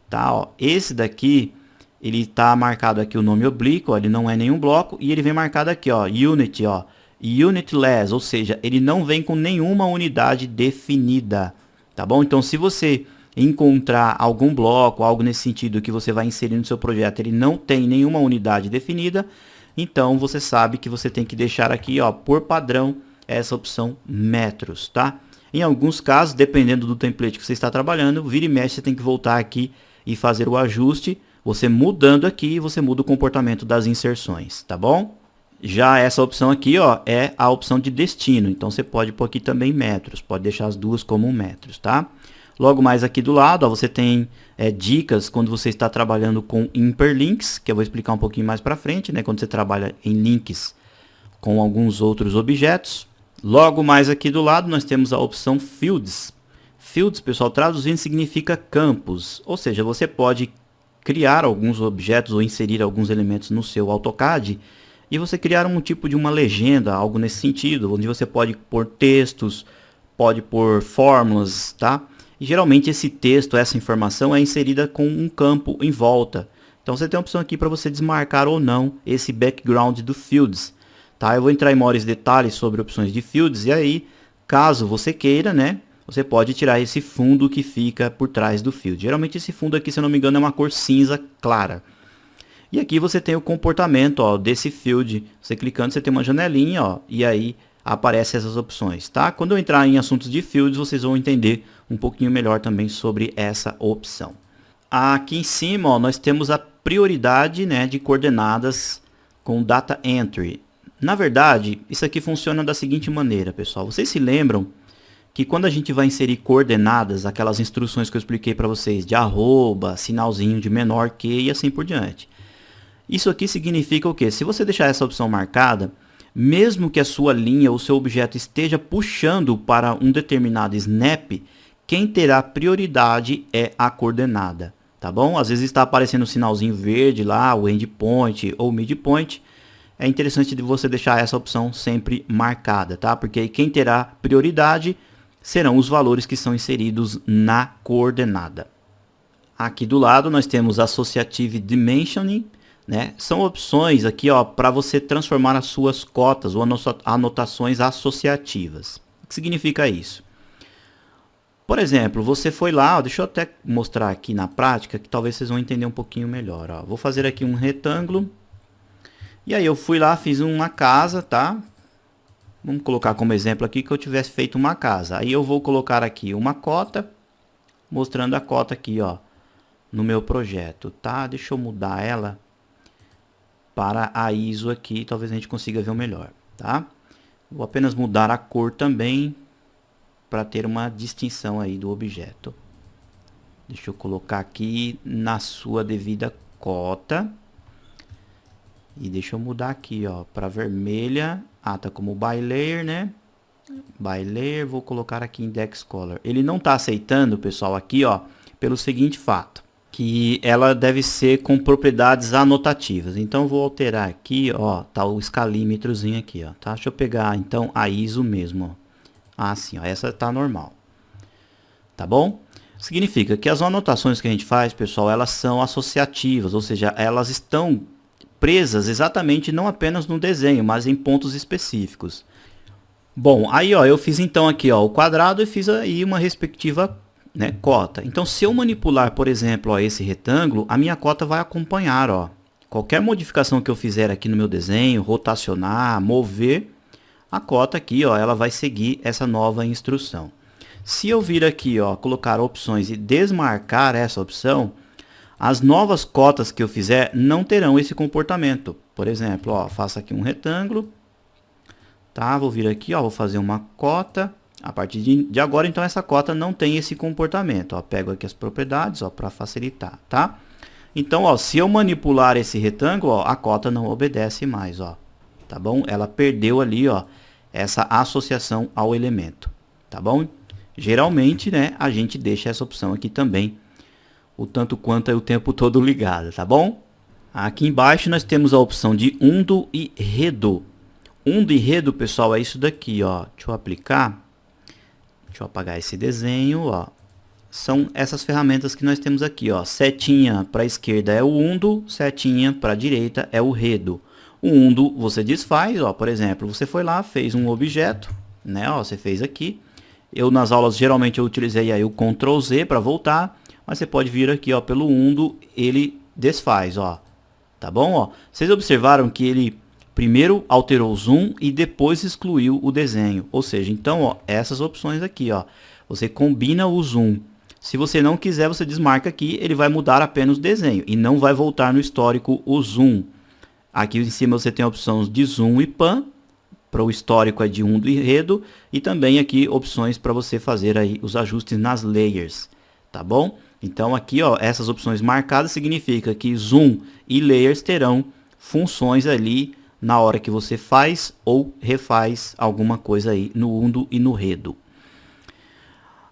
tá, ó, esse daqui, ele tá marcado aqui o nome oblíquo, ó, ele não é nenhum bloco, e ele vem marcado aqui, ó, unit, ó, unitless, ou seja, ele não vem com nenhuma unidade definida, tá bom? Então, se você encontrar algum bloco, algo nesse sentido que você vai inserir no seu projeto, ele não tem nenhuma unidade definida, então você sabe que você tem que deixar aqui, ó, por padrão, essa opção metros, tá? Em alguns casos, dependendo do template que você está trabalhando, vira e mexe, você tem que voltar aqui e fazer o ajuste. Você mudando aqui, você muda o comportamento das inserções, tá bom? Já essa opção aqui, ó, é a opção de destino. Então você pode pôr aqui também metros, pode deixar as duas como metros, tá? Logo mais aqui do lado, ó, você tem dicas quando você está trabalhando com hyperlinks, que eu vou explicar um pouquinho mais para frente, né? Quando você trabalha em links com alguns outros objetos. Logo mais aqui do lado, nós temos a opção Fields. Fields, pessoal, traduzindo significa campos, ou seja, você pode criar alguns objetos ou inserir alguns elementos no seu AutoCAD e você criar um tipo de uma legenda, algo nesse sentido, onde você pode pôr textos, pode pôr fórmulas, tá? E geralmente esse texto, essa informação é inserida com um campo em volta. Então você tem a opção aqui para você desmarcar ou não esse background do Fields. Tá? Eu vou entrar em maiores detalhes sobre opções de Fields e aí, caso você queira, né, você pode tirar esse fundo que fica por trás do Field. Geralmente esse fundo aqui, se eu não me engano, é uma cor cinza clara. E aqui você tem o comportamento, ó, desse Field. Você clicando, você tem uma janelinha, ó, e aí aparecem essas opções, tá? Quando eu entrar em assuntos de Fields, vocês vão entender um pouquinho melhor também sobre essa opção. Aqui em cima, ó, nós temos a prioridade, né, de coordenadas com Data Entry. Na verdade, isso aqui funciona da seguinte maneira, pessoal. Vocês se lembram que quando a gente vai inserir coordenadas, aquelas instruções que eu expliquei para vocês, de arroba, sinalzinho de menor que e assim por diante. Isso aqui significa o quê? Se você deixar essa opção marcada, mesmo que a sua linha ou seu objeto esteja puxando para um determinado snap, quem terá prioridade é a coordenada, tá bom? Às vezes está aparecendo um sinalzinho verde lá, o endpoint ou midpoint. É interessante de você deixar essa opção sempre marcada, tá? Porque aí quem terá prioridade serão os valores que são inseridos na coordenada. Aqui do lado nós temos Associative Dimensioning, né? São opções aqui, ó, para você transformar as suas cotas ou anotações associativas. O que significa isso? Por exemplo, você foi lá, ó, deixa eu até mostrar aqui na prática que talvez vocês vão entender um pouquinho melhor. Ó. Vou fazer aqui um retângulo. E aí eu fui lá, fiz uma casa, tá? Vamos colocar como exemplo aqui que eu tivesse feito uma casa. Aí eu vou colocar aqui uma cota, mostrando a cota aqui, ó, no meu projeto, tá? Deixa eu mudar ela para a ISO aqui, talvez a gente consiga ver o melhor, tá? Vou apenas mudar a cor também para ter uma distinção aí do objeto. Deixa eu colocar aqui na sua devida cota. E deixa eu mudar aqui, ó, para vermelha. Ah, tá como by layer, né? By layer, vou colocar aqui Index Color. Ele não tá aceitando, pessoal, aqui, ó, pelo seguinte fato, que ela deve ser com propriedades anotativas. Então vou alterar aqui, ó, tá o escalímetrozinho aqui, ó, tá? Deixa eu pegar então a ISO mesmo, ó. Ah, sim, ó, essa tá normal. Tá bom? Significa que as anotações que a gente faz, pessoal, elas são associativas, ou seja, elas estão presas exatamente não apenas no desenho, mas em pontos específicos. Bom, aí ó, eu fiz então aqui ó, o quadrado e fiz aí uma respectiva, né, cota. Então se eu manipular, por exemplo, ó, esse retângulo, a minha cota vai acompanhar. Ó. Qualquer modificação que eu fizer aqui no meu desenho, rotacionar, mover, a cota aqui ó, ela vai seguir essa nova instrução. Se eu vir aqui ó, colocar opções e desmarcar essa opção, as novas cotas que eu fizer não terão esse comportamento. Por exemplo, ó, faço aqui um retângulo, tá? Vou vir aqui, ó, vou fazer uma cota. A partir de agora, então, essa cota não tem esse comportamento. Ó, pego aqui as propriedades, ó, para facilitar, tá? Então, ó, se eu manipular esse retângulo, ó, a cota não obedece mais, ó, tá bom? Ela perdeu ali, ó, essa associação ao elemento, tá bom? Geralmente, né, a gente deixa essa opção aqui também, o tanto quanto é o tempo todo ligado, tá bom? Aqui embaixo nós temos a opção de undo e redo. Undo e redo, pessoal, é isso daqui, ó. Deixa eu aplicar. Deixa eu apagar esse desenho, ó. São essas ferramentas que nós temos aqui, ó. Setinha para a esquerda é o undo, setinha para a direita é o redo. O undo você desfaz, ó. Por exemplo, você foi lá, fez um objeto, né? Ó, você fez aqui. Eu nas aulas geralmente eu utilizei aí o Ctrl Z para voltar. Mas você pode vir aqui, ó, pelo undo, ele desfaz, ó. Tá bom, ó? Vocês observaram que ele primeiro alterou o zoom e depois excluiu o desenho. Ou seja, então, ó, essas opções aqui, ó, você combina o zoom. Se você não quiser, você desmarca aqui, ele vai mudar apenas o desenho e não vai voltar no histórico o zoom. Aqui em cima você tem a opção de zoom e pan, para o histórico é de 1 do enredo, e também aqui opções para você fazer aí os ajustes nas layers, tá bom? Então aqui, ó, essas opções marcadas significa que zoom e layers terão funções ali na hora que você faz ou refaz alguma coisa aí no undo e no enredo.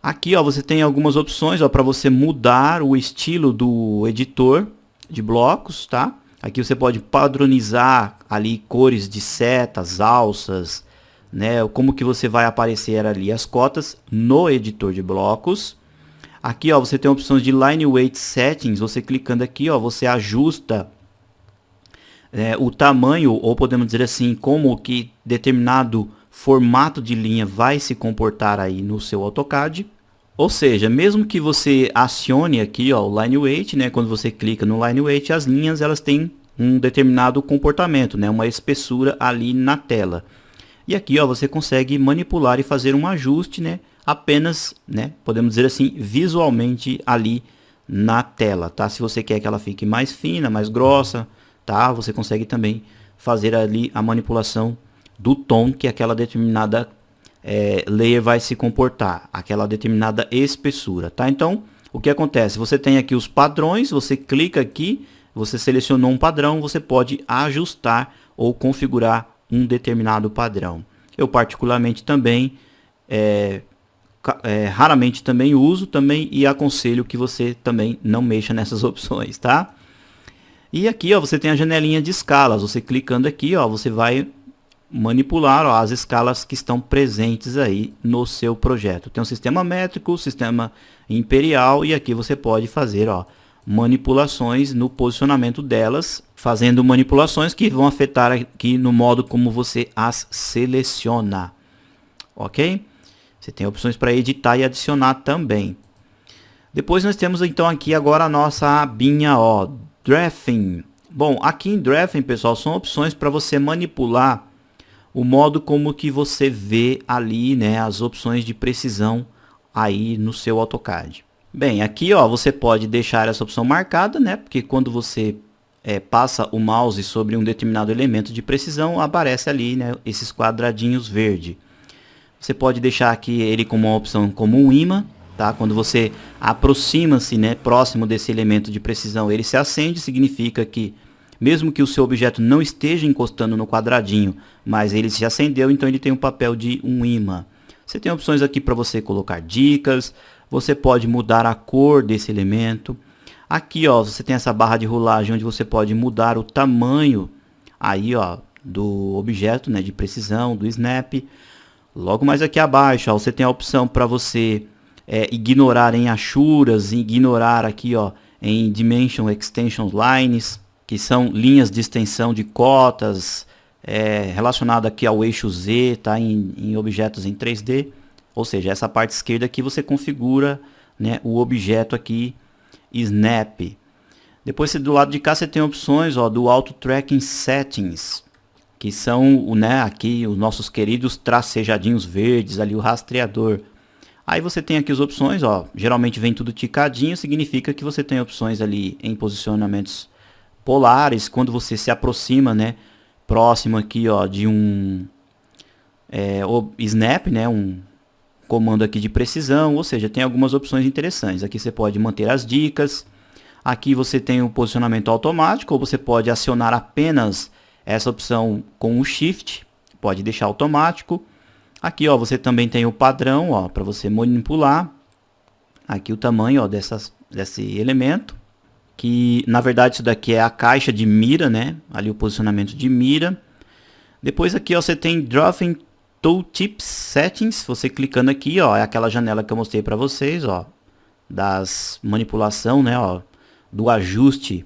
Aqui, ó, você tem algumas opções, ó, para você mudar o estilo do editor de blocos, tá? Aqui você pode padronizar ali cores de setas, alças, né? Como que você vai aparecer ali as cotas no editor de blocos. Aqui, ó, você tem opções de Line Weight Settings. Você clicando aqui, ó, você ajusta o tamanho, ou podemos dizer assim, como que determinado formato de linha vai se comportar aí no seu AutoCAD. Ou seja, mesmo que você acione aqui, ó, o Line Weight, né, quando você clica no Line Weight, as linhas elas têm um determinado comportamento, né, uma espessura ali na tela. E aqui, ó, você consegue manipular e fazer um ajuste, né, apenas, né, podemos dizer assim, visualmente ali na tela, tá? Se você quer que ela fique mais fina, mais grossa, tá? Você consegue também fazer ali a manipulação do tom que aquela determinada layer vai se comportar, aquela determinada espessura, tá? Então, o que acontece? Você tem aqui os padrões, você clica aqui, você selecionou um padrão, você pode ajustar ou configurar um determinado padrão. Eu particularmente também, raramente também uso também e aconselho que você também não mexa nessas opções, tá? E aqui, ó, você tem a janelinha de escalas, você clicando aqui, ó, você vai manipular, ó, as escalas que estão presentes aí no seu projeto. Tem um sistema métrico, sistema imperial e aqui você pode fazer, ó, manipulações no posicionamento delas, fazendo manipulações que vão afetar aqui no modo como você as seleciona, ok? Você tem opções para editar e adicionar também. Depois nós temos então aqui agora a nossa abinha, ó, Drafting. Bom, aqui em Drafting, pessoal, são opções para você manipular o modo como que você vê ali, né, as opções de precisão aí no seu AutoCAD. Bem, aqui, ó, você pode deixar essa opção marcada, né, porque quando você passa o mouse sobre um determinado elemento de precisão, aparece ali, né, esses quadradinhos verde. Você pode deixar aqui ele como uma opção como um imã, tá? Quando você aproxima-se, né, próximo desse elemento de precisão, ele se acende, significa que mesmo que o seu objeto não esteja encostando no quadradinho, mas ele se acendeu, então ele tem o papel de um imã. Você tem opções aqui para você colocar dicas, você pode mudar a cor desse elemento. Aqui, ó, você tem essa barra de rolagem onde você pode mudar o tamanho aí, ó, do objeto, né, de precisão, do snap. Logo mais aqui abaixo, ó, você tem a opção para você ignorar em achuras, ignorar aqui, ó, em Dimension Extension Lines, que são linhas de extensão de cotas, relacionado aqui ao eixo Z, tá, em objetos em 3D. Ou seja, essa parte esquerda aqui você configura, né, o objeto aqui Snap. Depois do lado de cá você tem opções, ó, do Auto Tracking Settings, que são, né, aqui os nossos queridos tracejadinhos verdes, ali o rastreador. Aí você tem aqui as opções, ó, geralmente vem tudo ticadinho, significa que você tem opções ali em posicionamentos polares, quando você se aproxima, né, próximo aqui, ó, de um snap, né, um comando aqui de precisão, ou seja, tem algumas opções interessantes. Aqui você pode manter as dicas, aqui você tem o posicionamento automático, ou você pode acionar apenas essa opção com o Shift, pode deixar automático. Aqui, ó, você também tem o padrão, ó, para você manipular aqui o tamanho, ó, desse elemento, que na verdade isso daqui é a caixa de mira, né? Ali o posicionamento de mira. Depois aqui, ó, você tem Drafting Tooltips Settings. Você clicando aqui, ó, é aquela janela que eu mostrei para vocês, ó, das manipulação, né, ó, do ajuste.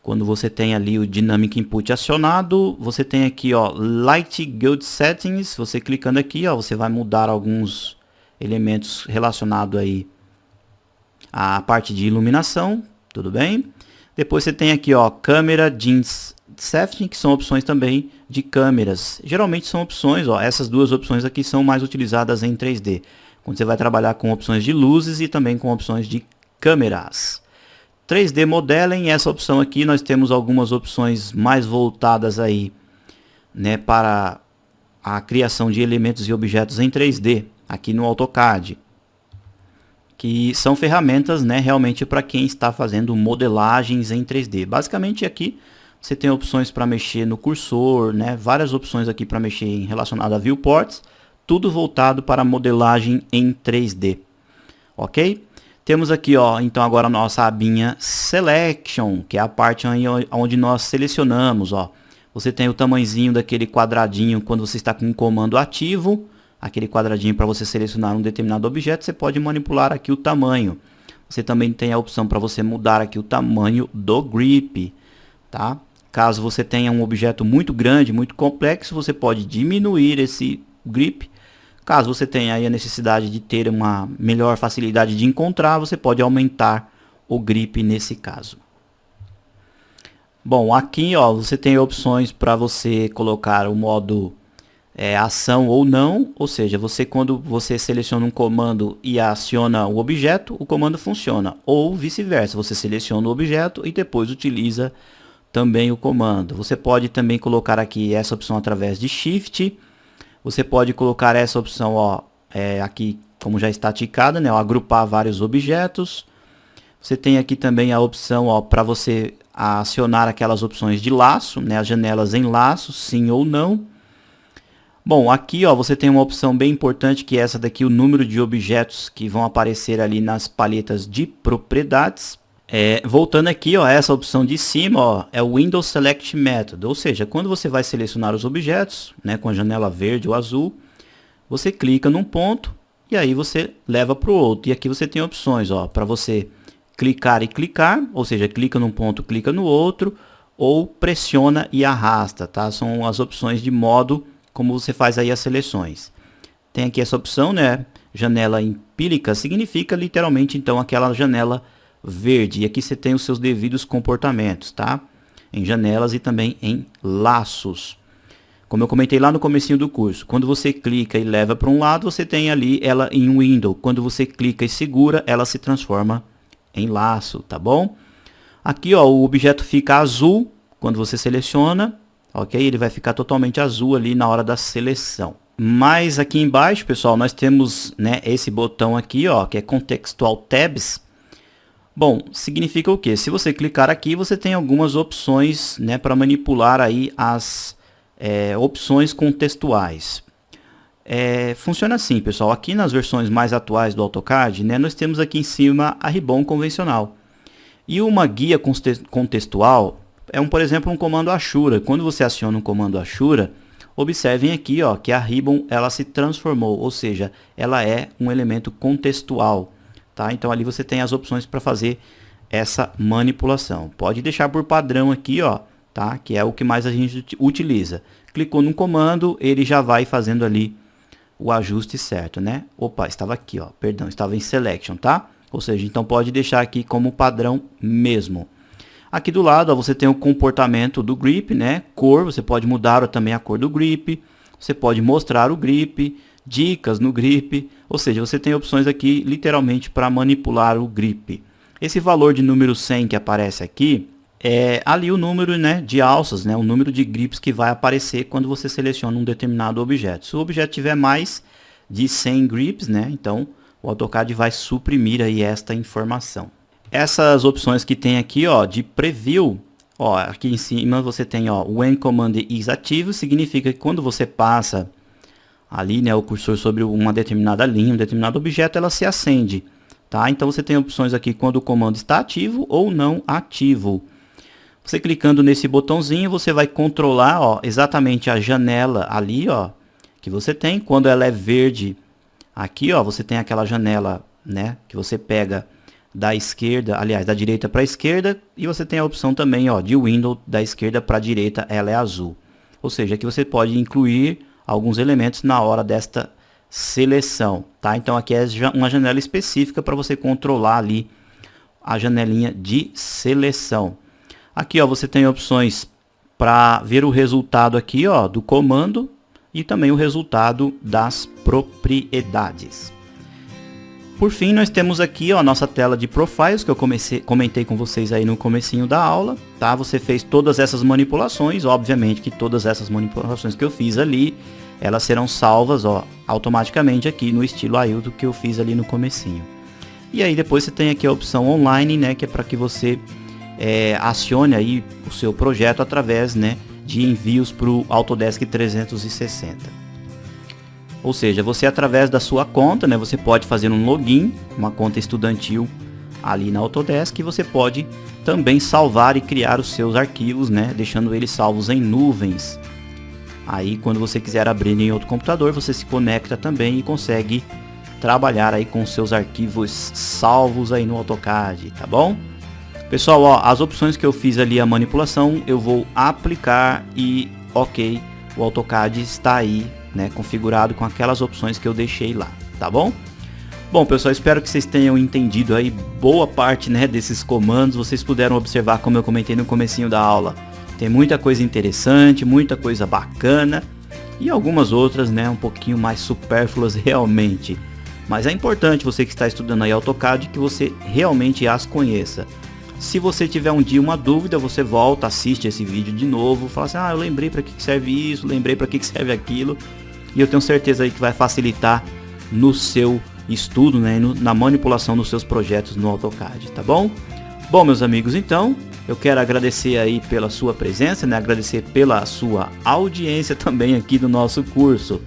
Quando você tem ali o Dynamic Input acionado, você tem aqui, ó, Light Guide Settings. Você clicando aqui, ó, você vai mudar alguns elementos relacionados aí à parte de iluminação, tudo bem? Depois você tem aqui, ó, Camera Setting, que são opções também de câmeras. Geralmente são opções, ó, essas duas opções aqui são mais utilizadas em 3D. Quando você vai trabalhar com opções de luzes e também com opções de câmeras. 3D Modeling, essa opção aqui nós temos algumas opções mais voltadas aí, né, para a criação de elementos e objetos em 3D, aqui no AutoCAD. Que são ferramentas, né, realmente para quem está fazendo modelagens em 3D. Basicamente aqui você tem opções para mexer no cursor, né, várias opções aqui para mexer em relacionado a viewports, tudo voltado para modelagem em 3D. Ok? Temos aqui, ó, então agora a nossa abinha Selection, que é a parte onde nós selecionamos, ó. Você tem o tamanhozinho daquele quadradinho quando você está com um comando ativo, aquele quadradinho para você selecionar um determinado objeto, você pode manipular aqui o tamanho. Você também tem a opção para você mudar aqui o tamanho do grip, tá? Caso você tenha um objeto muito grande, muito complexo, você pode diminuir esse grip. Caso você tenha aí a necessidade de ter uma melhor facilidade de encontrar, você pode aumentar o grip nesse caso. Bom, aqui ó, você tem opções para você colocar o modo ação ou não, ou seja, quando você seleciona um comando e aciona o objeto, o comando funciona, ou vice-versa, você seleciona o objeto e depois utiliza também o comando. Você pode também colocar aqui essa opção através de Shift, você pode colocar essa opção ó, aqui como já está ticada, né, ó, agrupar vários objetos. Você tem aqui também a opção para você acionar aquelas opções de laço, né, as janelas em laço, sim ou não. Bom, aqui ó, você tem uma opção bem importante que é essa daqui, o número de objetos que vão aparecer ali nas paletas de propriedades. Voltando aqui, ó, essa opção de cima ó, é o Windows Select Method, ou seja, quando você vai selecionar os objetos, né, com a janela verde ou azul, você clica num ponto e aí você leva para o outro. E aqui você tem opções para você clicar e clicar, ou seja, clica num ponto, clica no outro, ou pressiona e arrasta, tá? São as opções de modo como você faz aí as seleções. Tem aqui essa opção, né? Janela empírica significa literalmente então aquela janela verde. E aqui você tem os seus devidos comportamentos, tá? Em janelas e também em laços. Como eu comentei lá no comecinho do curso, quando você clica e leva para um lado, você tem ali ela em window. Quando você clica e segura, ela se transforma em laço, tá bom? Aqui ó, o objeto fica azul quando você seleciona. Ok? Ele vai ficar totalmente azul ali na hora da seleção. Mas aqui embaixo, pessoal, nós temos, né, esse botão aqui, ó, que é Contextual Tabs. Bom, significa o quê? Se você clicar aqui, você tem algumas opções, né, para manipular aí as opções contextuais. Funciona assim, pessoal. Aqui nas versões mais atuais do AutoCAD, né, nós temos aqui em cima a ribbon convencional. E uma guia contextual por exemplo, um comando Ashura. Quando você aciona um comando Ashura, observem aqui ó, que a ribbon ela se transformou, ou seja, ela é um elemento contextual. Tá? Então ali você tem as opções para fazer essa manipulação. Pode deixar por padrão aqui, ó, tá? Que é o que mais a gente utiliza. Clicou no comando, ele já vai fazendo ali o ajuste certo, né? Opa, estava aqui, ó, perdão, estava em Selection, tá? Ou seja, então pode deixar aqui como padrão mesmo. Aqui do lado ó, você tem o comportamento do grip, né? Cor, você pode mudar também a cor do grip. Você pode mostrar o grip, dicas no grip. Ou seja, você tem opções aqui literalmente para manipular o grip. Esse valor de número 100 que aparece aqui é ali o número, né, de alças, né? O número de grips que vai aparecer quando você seleciona um determinado objeto. Se o objeto tiver mais de 100 grips, né? Então o AutoCAD vai suprimir aí esta informação. Essas opções que tem aqui, ó, de preview, ó, aqui em cima você tem, ó, when command is ativo, significa que quando você passa ali, né, o cursor sobre uma determinada linha, um determinado objeto, ela se acende, tá? Então você tem opções aqui quando o comando está ativo ou não ativo. Você clicando nesse botãozinho, você vai controlar, ó, exatamente a janela ali, ó, que você tem. Quando ela é verde, aqui, ó, você tem aquela janela, né, que você pega da esquerda, aliás, da direita para a esquerda, e você tem a opção também, ó, de window da esquerda para a direita, ela é azul. Ou seja, que você pode incluir alguns elementos na hora desta seleção, tá? Então aqui é uma janela específica para você controlar ali a janelinha de seleção. Aqui, ó, você tem opções para ver o resultado aqui, ó, do comando e também o resultado das propriedades. Por fim, nós temos aqui, ó, a nossa tela de profiles, que eu comentei com vocês aí no comecinho da aula, tá? Você fez todas essas manipulações, obviamente que todas essas manipulações que eu fiz ali, elas serão salvas, ó, automaticamente aqui no estilo Ailton que eu fiz ali no comecinho. E aí depois você tem aqui a opção online, né, que é para que você acione aí o seu projeto através, né, de envios para o Autodesk 360. Ou seja, você através da sua conta, né, você pode fazer um login, uma conta estudantil ali na Autodesk, e você pode também salvar e criar os seus arquivos, né, deixando eles salvos em nuvens. Aí quando você quiser abrir em outro computador, você se conecta também e consegue trabalhar aí com os seus arquivos salvos aí no AutoCAD, tá bom? Pessoal, ó, as opções que eu fiz ali, a manipulação, eu vou aplicar e ok, o AutoCAD está aí, né, configurado com aquelas opções que eu deixei lá, tá bom? Bom, pessoal, espero que vocês tenham entendido aí boa parte, né, desses comandos. Vocês puderam observar, como eu comentei no comecinho da aula, tem muita coisa interessante, muita coisa bacana e algumas outras, né, um pouquinho mais supérfluas realmente. Mas é importante você que está estudando aí AutoCAD que você realmente as conheça. Se você tiver um dia uma dúvida, você volta, assiste esse vídeo de novo, fala assim, eu lembrei para que serve isso, lembrei para que serve aquilo. E eu tenho certeza aí que vai facilitar no seu estudo, né, na manipulação dos seus projetos no AutoCAD, tá bom? Bom, meus amigos, então, eu quero agradecer aí pela sua presença, né, agradecer pela sua audiência também aqui do nosso curso.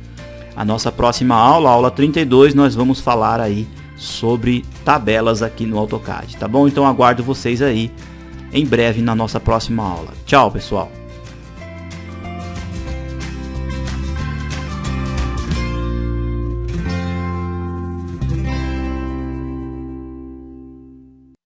A nossa próxima aula, a aula 32, nós vamos falar aí sobre tabelas aqui no AutoCAD, tá bom? Então aguardo vocês aí em breve na nossa próxima aula. Tchau, pessoal!